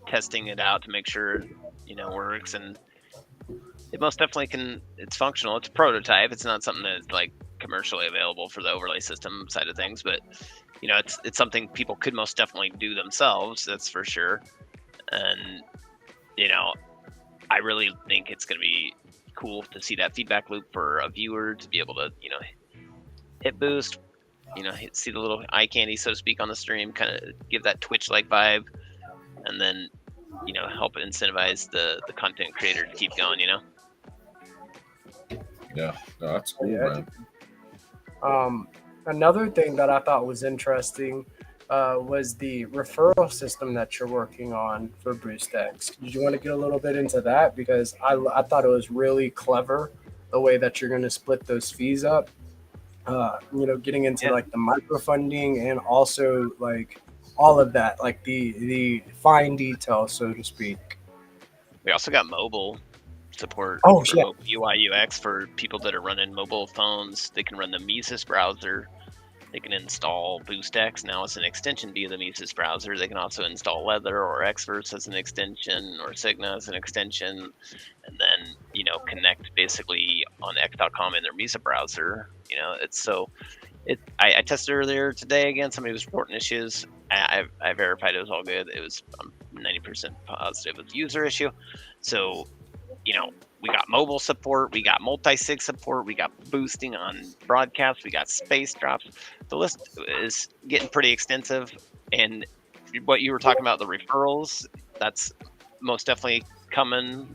testing it out to make sure, you know, works, and it most definitely can. It's functional. It's a prototype. It's not something that's like commercially available for the overlay system side of things, but you know, it's something people could most definitely do themselves. That's for sure. And you know, I really think it's going to be cool to see that feedback loop for a viewer to be able to, you know, hit boost, you know, see the little eye candy, so to speak, on the stream, kind of give that Twitch-like vibe, and then, you know, help incentivize the content creator to keep going, you know? Yeah, no, that's cool, man. Another thing that I thought was interesting was the referral system that you're working on for BoostX. Did you want to get a little bit into that? Because I thought it was really clever, the way that you're going to split those fees up. You know, getting into like the microfunding and also like all of that, like the fine detail, so to speak. We also got mobile support. Yeah. UI UX for people that are running mobile phones. They can run the Mises browser They can install BoostX now as an extension via the Mises browser. They can also install Leather or Xverse as an extension, or Signa as an extension, and then connect basically on x.com in their Mises browser. I tested earlier today again. Somebody was reporting issues. I verified it was all good. It was 90% positive it was a user issue. So, we got mobile support, we got multi-sig support, we got boosting on broadcasts, we got space drops. The list is getting pretty extensive. And what you were talking about, the referrals, that's most definitely coming.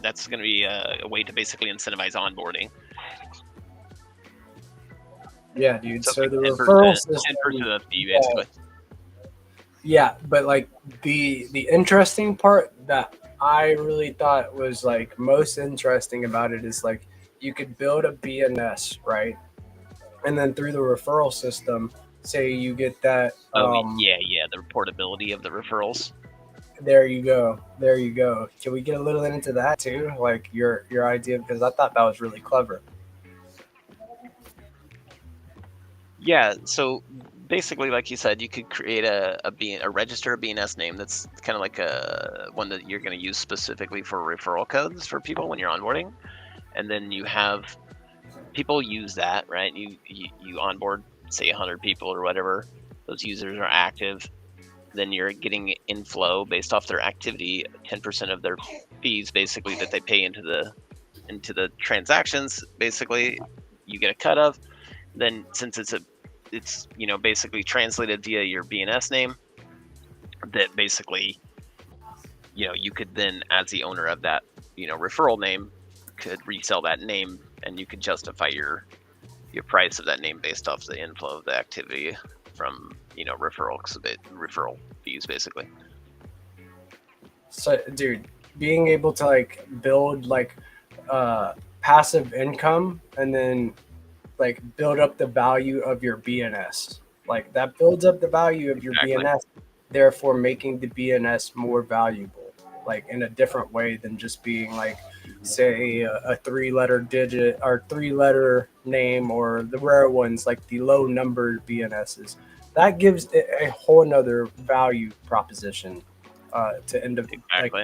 That's going to be a way to basically incentivize onboarding. Yeah, dude. So like the referral 10% system, of the fee, basically. yeah, but like the interesting part that I really thought was like most interesting about it is like you could build a BNS, right? And then through the referral system, say you get that. The reportability of the referrals. There you go. There you go. Can we get a little into that too? Like your idea, because I thought that was really clever. Yeah, so basically, like you said, you could create a register a BNS name that's kind of like a one that you're going to use specifically for referral codes for people when you're onboarding, and then you have people use that, right? You onboard, say, 100 people or whatever. Those users are active. Then you're getting inflow based off their activity, 10% of their fees basically that they pay into the transactions. Basically, you get a cut of. Then since it's basically translated via your BNS name, that basically you could then, as the owner of that referral name, could resell that name, and you could justify your price of that name based off the inflow of the activity from referral fees, basically. So, dude, being able to like build like passive income and then like build up the value of your BNS, like that builds up the value of your BNS, therefore making the BNS more valuable, like in a different way than just being like, say, a three-letter digit or three-letter name, or the rare ones like the low-numbered BNSs. That gives it a whole nother value proposition to end up like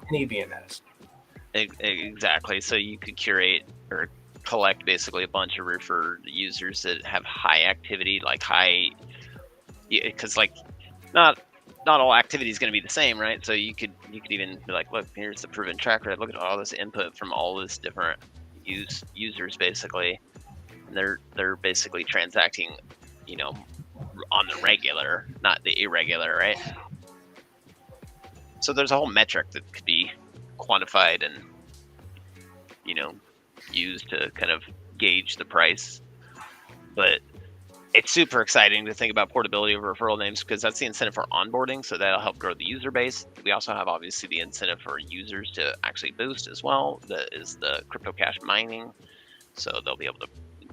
any BNS. Exactly. So you could curate or collect basically a bunch of referred users that have high activity, because not all activity is going to be the same, right? So you could even be like, look, here's the proven track record. Look at all this input from all this different users, basically, and they're basically transacting, on the regular, not the irregular, right? So there's a whole metric that could be quantified and used to kind of gauge the price. But it's super exciting to think about portability of referral names, because that's the incentive for onboarding, so that'll help grow the user base. We also have obviously the incentive for users to actually boost as well. That is the crypto cash mining, so they'll be able to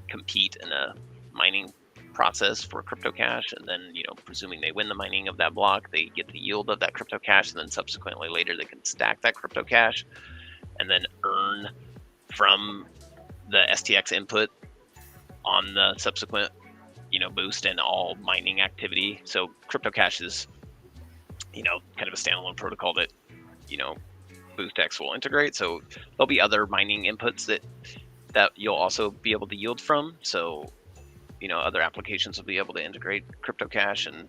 compete in a mining process for crypto cash, and then presuming they win the mining of that block, they get the yield of that crypto cash, and then subsequently later they can stack that crypto cash and then earn from the STX input on the subsequent boost and all mining activity. So crypto cash is kind of a standalone protocol that BoostX will integrate, so there'll be other mining inputs that you'll also be able to yield from. So other applications will be able to integrate crypto cash, and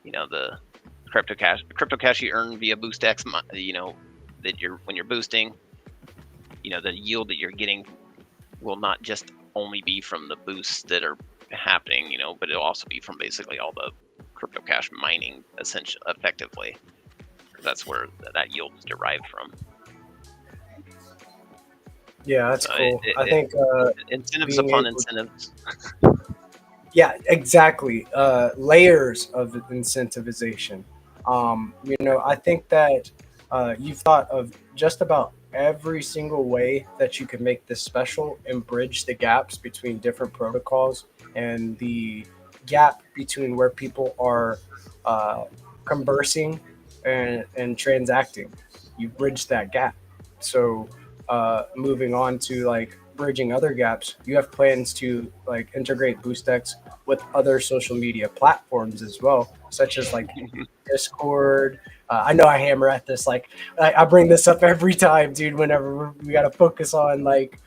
the crypto cash you earn via BoostX, that when you're boosting, the yield that you're getting will not just only be from the boosts that are happening, but it'll also be from basically all the crypto cash mining, effectively, because that's where that yield is derived from. Yeah, that's cool. I think incentives upon incentives. Yeah, exactly. Layers of incentivization. I think that you've thought of just about every single way that you can make this special and bridge the gaps between different protocols and the gap between where people are conversing and transacting. You bridge that gap. So moving on to like bridging other gaps, you have plans to like integrate BoostX with other social media platforms as well, such as like Discord. I know I hammer at this, like I bring this up every time, dude. Whenever we got to focus on like,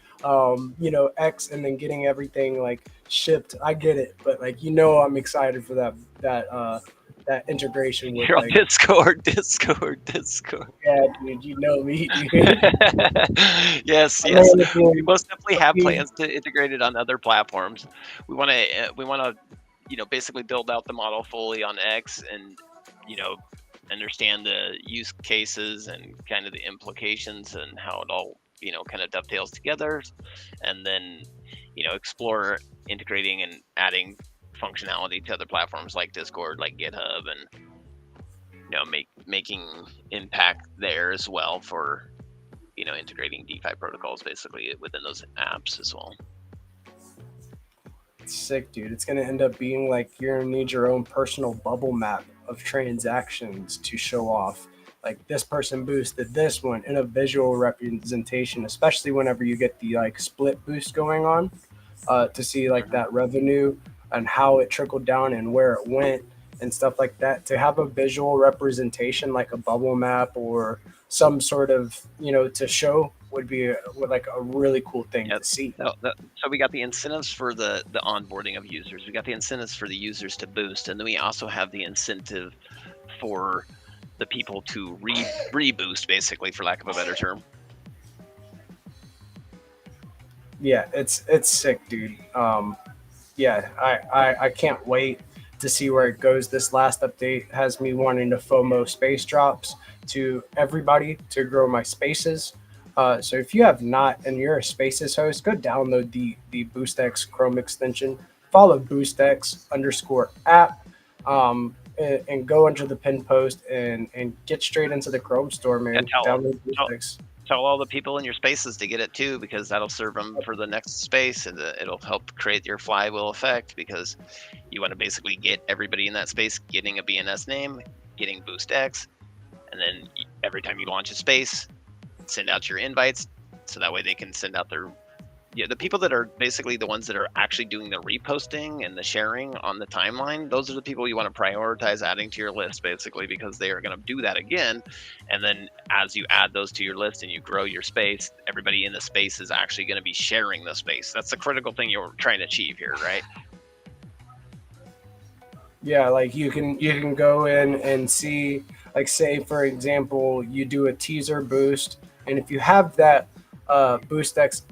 X and then getting everything like shipped. I get it, but like I'm excited for that integration with You're on like, Discord. yeah, dude. You know me, dude. Yes, My yes. man is We doing most definitely have fucking- plans to integrate it on other platforms. We want to, basically build out the model fully on X and, you know, understand the use cases and kind of the implications and how it all, kind of dovetails together, and then, explore integrating and adding functionality to other platforms like Discord, like GitHub, and making impact there as well for integrating DeFi protocols basically within those apps as well. sick, dude. It's gonna end up being like you're gonna need your own personal bubble map of transactions to show off. Like this person boosted this one in a visual representation, especially whenever you get the like split boost going on, to see like that revenue and how it trickled down and where it went and stuff like that. To have a visual representation like a bubble map or some sort of to show would be like a really cool thing Yep. to see. So we got the incentives for the onboarding of users. We got the incentives for the users to boost, and then we also have the incentive for the people to reboost, basically, for lack of a better term. Yeah, it's sick, dude. Yeah, I can't wait to see where it goes. This last update has me wanting to FOMO space drops to everybody to grow my spaces. So if you have not and you're a spaces host, go download the BoostX Chrome extension. Follow BoostX_app, and go under the pin post and get straight into the Chrome store, man. Download BoostX. Tell all the people in your spaces to get it too, because that'll serve them for the next space, and it'll help create your flywheel effect, because you want to basically get everybody in that space getting a BNS name, getting BoostX, and then every time you launch a space, send out your invites, so that way they can send out the people that are basically the ones that are actually doing the reposting and the sharing on the timeline. Those are the people you want to prioritize adding to your list, basically, because they are going to do that again. And then as you add those to your list and you grow your space, everybody in the space is actually going to be sharing the space. That's the critical thing you're trying to achieve here, right? Yeah, like you can go in and see, like, say for example, you do a teaser boost, and if you have that BoostX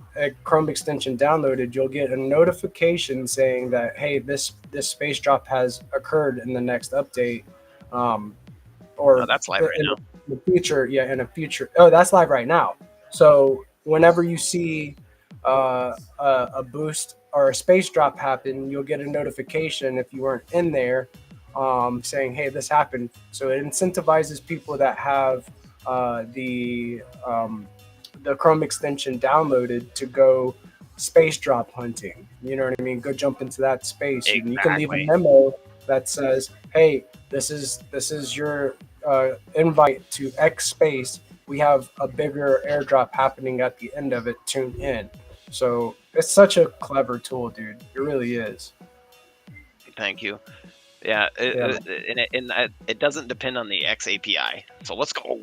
Chrome extension downloaded, you'll get a notification saying that, hey, this space drop has occurred in the next update, or that's live right now. In the future. Yeah, in a future. Oh, that's live right now. So whenever you see a boost or a space drop happen, you'll get a notification if you weren't in there, saying, hey, this happened. So it incentivizes people that have the Chrome extension downloaded to go space drop hunting. You know what I mean? Go jump into that space. Exactly. And you can leave a memo that says, hey, this is your invite to X space. We have a bigger airdrop happening at the end of it. Tune in. So it's such a clever tool, dude. It really is. Thank you. Yeah, it doesn't depend on the X API. So let's go.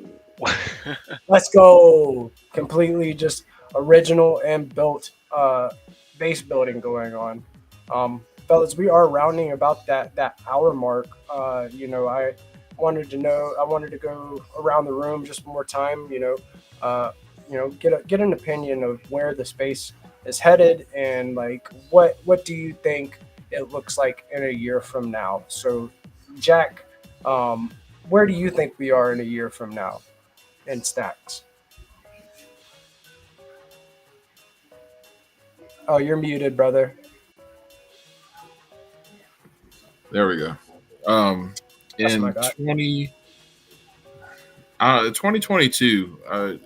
Let's go. Completely just original and built base building going on. Fellas, we are rounding about that hour mark. I wanted to go around the room just one more time, get an opinion of where the space is headed, and like what do you think it looks like in a year from now? So Jack, where do you think we are in a year from now in Stacks? Oh, you're muted, brother. There we go. In 2022, I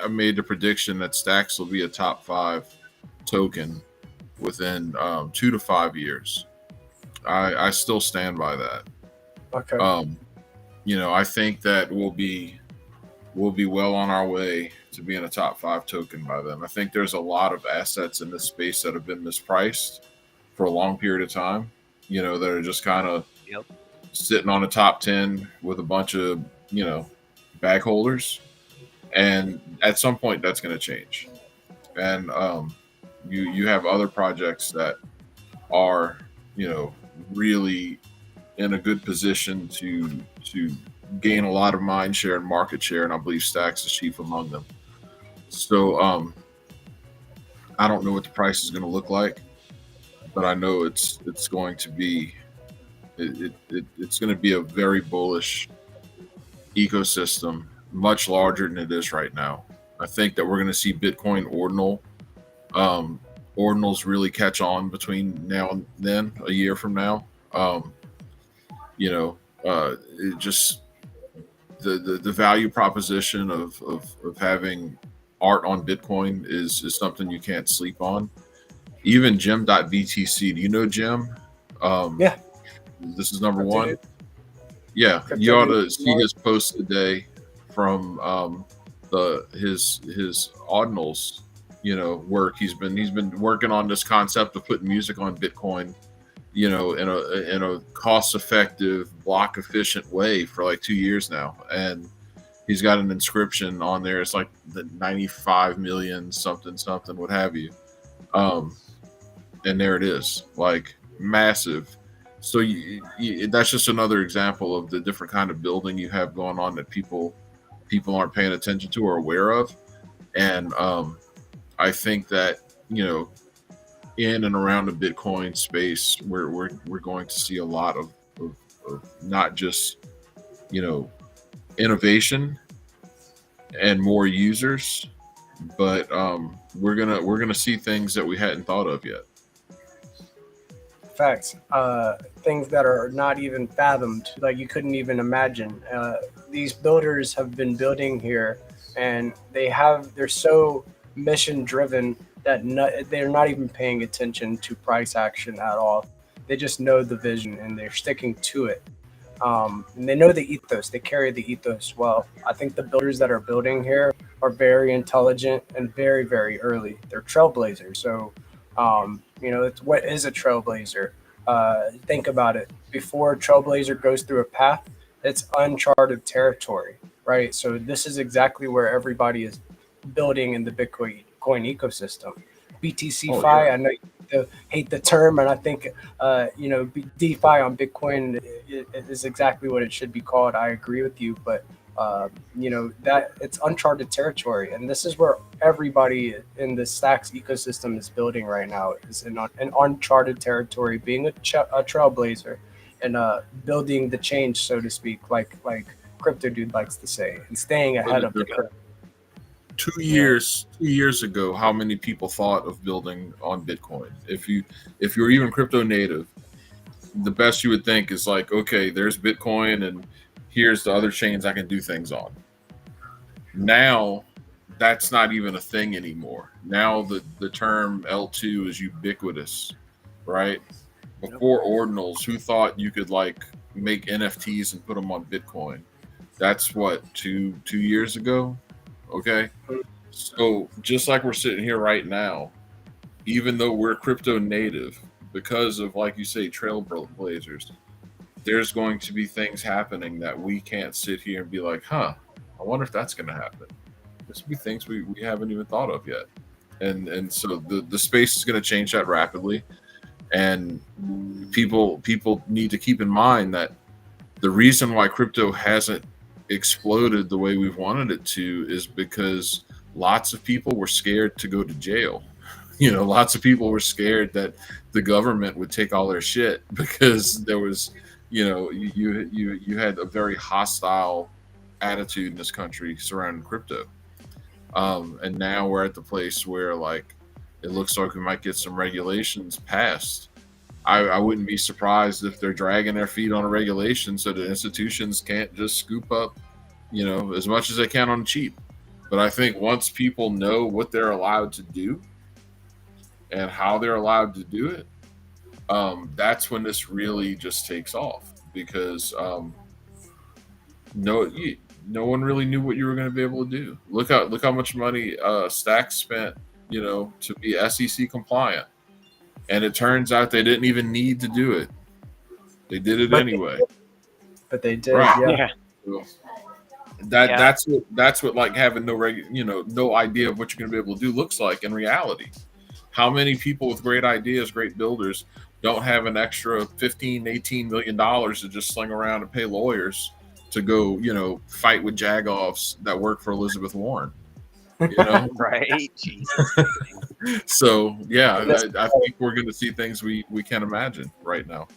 made the prediction that Stacks will be a top 5 token within 2 to 5 years. I still stand by that. Okay. I think that we'll be well on our way to being a top 5 token by then. I think there's a lot of assets in this space that have been mispriced for a long period of time. that are just kind of Yep. sitting on a top 10 with a bunch of, bag holders. And at some point that's going to change. And you have other projects that are, really in a good position to gain a lot of mind share and market share, and I believe Stacks is chief among them. So I don't know what the price is going to look like, but I know it's going to be it's going to be a very bullish ecosystem, much larger than it is right now. I think that we're going to see Bitcoin ordinals really catch on between now and then, a year from now. It just the value proposition of having art on Bitcoin is something you can't sleep on. Even Gem.btc, do you know Gem? Yeah. This is number Crypto one. dude. Yeah, Crypto you ought dude. to see his post today from his ordinals, work. He's been working on this concept of putting music on Bitcoin, in a cost effective, block efficient way for like 2 years now. And he's got an inscription on there. It's like the 95 million something, what have you. And there it is, like massive. So that's just another example of the different kind of building you have going on that people aren't paying attention to or aware of. And I think that, in and around the Bitcoin space, we're going to see a lot of not just, innovation and more users, but we're gonna see things that we hadn't thought of yet. Facts. Things that are not even fathomed, like you couldn't even imagine. These builders have been building here, and they're so mission driven that they're not even paying attention to price action at all. They just know the vision and they're sticking to it. And they know the ethos. They carry the ethos well. I think the builders that are building here are very intelligent and very, very early. They're trailblazers. So, it's what is a trailblazer? Think about it. Before a trailblazer goes through a path, it's uncharted territory, right? So this is exactly where everybody is building in the Bitcoin ecosystem. BTC Fi, yeah. I know you hate the term, and I think DeFi on Bitcoin is exactly what it should be called. I agree with you, but that it's uncharted territory, and this is where everybody in the Stacks ecosystem is building right now. Is in an uncharted territory, being a trailblazer, and building the change, so to speak, like Crypto Dude likes to say, and staying ahead of the curve. 2 years ago, how many people thought of building on Bitcoin? If you're even crypto native, the best you would think is like, okay, there's Bitcoin and here's the other chains I can do things on. Now that's not even a thing anymore. Now the term L2 is ubiquitous, right? Before ordinals, who thought you could like make NFTs and put them on Bitcoin? That's what, two years ago. Okay. So just like we're sitting here right now, even though we're crypto native, because of, like you say, trailblazers, there's going to be things happening that we can't sit here and be like, I wonder if that's going to happen. There's be things we haven't even thought of yet. And so the space is going to change that rapidly. And people need to keep in mind that the reason why crypto hasn't exploded the way we've wanted it to is because lots of people were scared to go to jail. Lots of people were scared that the government would take all their shit because there was, you had a very hostile attitude in this country surrounding crypto. And now we're at the place where like it looks like we might get some regulations passed. I wouldn't be surprised if they're dragging their feet on a regulation so the institutions can't just scoop up, as much as they can on the cheap. But I think once people know what they're allowed to do and how they're allowed to do it, that's when this really just takes off, because no one really knew what you were going to be able to do. Look how much money Stacks spent, to be SEC compliant. And it turns out they didn't even need to do it. They did it But anyway. they did, Right. yeah. Yeah. So Yeah. that's what like having no idea of what you're going to be able to do looks like in reality. How many people with great ideas, great builders, don't have an extra 15, 18 million dollars to just sling around and pay lawyers to go, fight with jagoffs that work for Elizabeth Warren, you know? Right. Jesus. So yeah, And that's I think we're going to see things we can't imagine right now.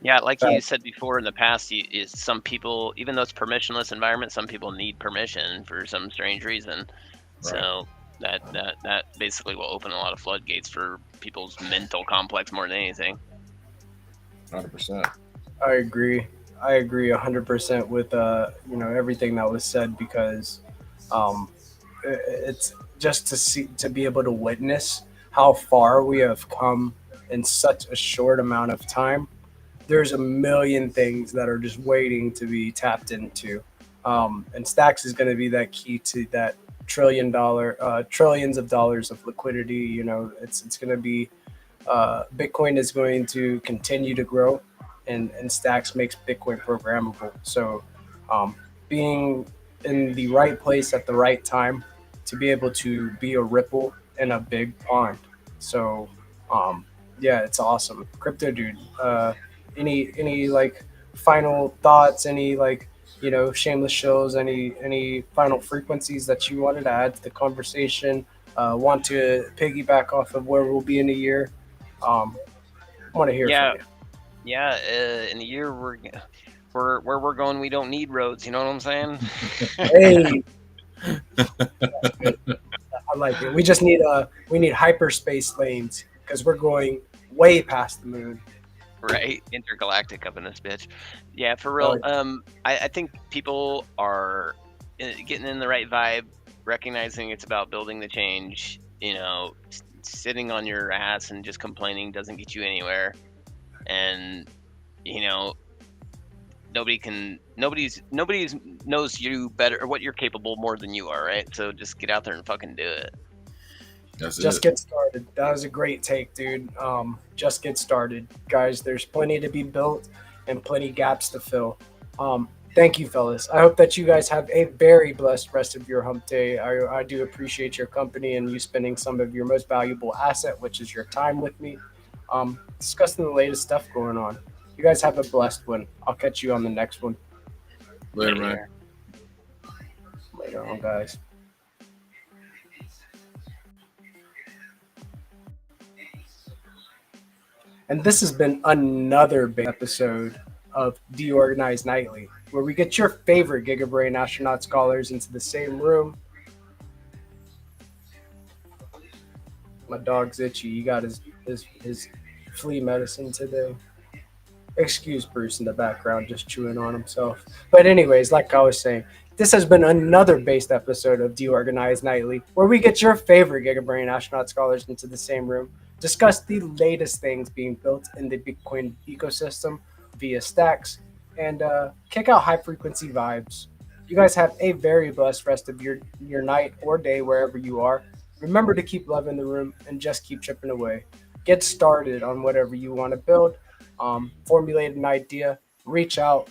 Yeah, like you said before in the past, is some people, even though it's permissionless environment, some people need permission for some strange reason. So that basically will open a lot of floodgates for people's mental complex more than anything. 100%. I agree. I agree 100% with everything that was said, because it's just to be able to witness how far we have come in such a short amount of time. There's a million things that are just waiting to be tapped into, and Stacks is going to be that key to that trillions of dollars of liquidity. It's going to be Bitcoin is going to continue to grow, and Stacks makes Bitcoin programmable. So, being in the right place at the right time to be able to be a ripple in a big pond. So, yeah, it's awesome. Crypto dude, any like final thoughts? Any like shameless shows? Any final frequencies that you wanted to add to the conversation? Want to piggyback off of where we'll be in a year? Want to hear Yeah, from you. yeah. In a year, where we're going, we don't need roads. You know what I'm saying? Hey, I like it. We need hyperspace lanes because we're going way past the moon. Right, intergalactic up in this bitch. Yeah, for Oh, real. I think people are getting in the right vibe, recognizing it's about building the change. Sitting on your ass and just complaining doesn't get you anywhere. And you know, nobody's knows you better or what you're capable more than you are, right? So just get out there and fucking do it. That's just it. get started. That was a great take, dude. Just get started, guys. There's plenty to be built and plenty gaps to fill. Thank you, fellas. I hope that you guys have a very blessed rest of your hump day. I do appreciate your company and you spending some of your most valuable asset, which is your time, with me, discussing the latest stuff going on. You guys have a blessed one. I'll catch you on the next one. Later, man. Later on, guys. And this has been another big episode of DeOrganized Nightly, where we get your favorite Giga Brain Astronaut Scholars into the same room. My dog's itchy. He got his flea medicine today. Excuse Bruce in the background just chewing on himself. But anyways, like I was saying, this has been another based episode of DeOrganized Nightly, where we get your favorite Giga Brain Astronaut Scholars into the same room, discuss the latest things being built in the Bitcoin ecosystem via stacks, and kick out high frequency vibes. You guys have a very blessed rest of your night or day wherever you are. Remember to keep loving the room and just keep chipping away. Get started on whatever you want to build. Formulate an idea, reach out,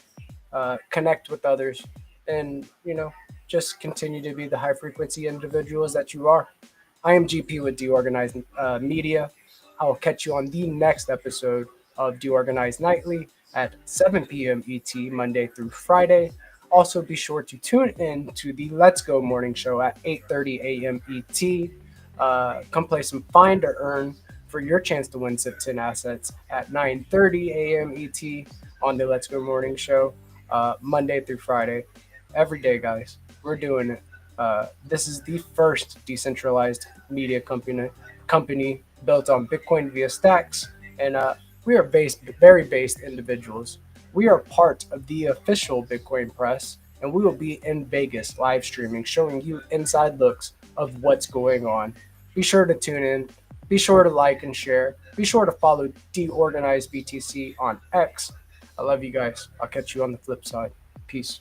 connect with others, and just continue to be the high frequency individuals that you are. I am GP with DeOrganized Media. I will catch you on the next episode of DeOrganized Nightly at 7 p.m. ET, Monday through Friday. Also, be sure to tune in to the Let's Go morning show at 8:30 a.m. ET. Come play some Find or Earn for your chance to win SIP 10 assets at 9:30 a.m. ET on the Let's Go morning show, Monday through Friday. Every day, guys. We're doing it. This is the first decentralized media company built on Bitcoin via stacks, and we are very based individuals. We are part of the official Bitcoin press, and we will be in Vegas live streaming, showing you inside looks of what's going on. Be sure to tune in. Be sure to like and share. Be sure to follow DeOrganized BTC on X. I love you guys. I'll catch you on the flip side. Peace.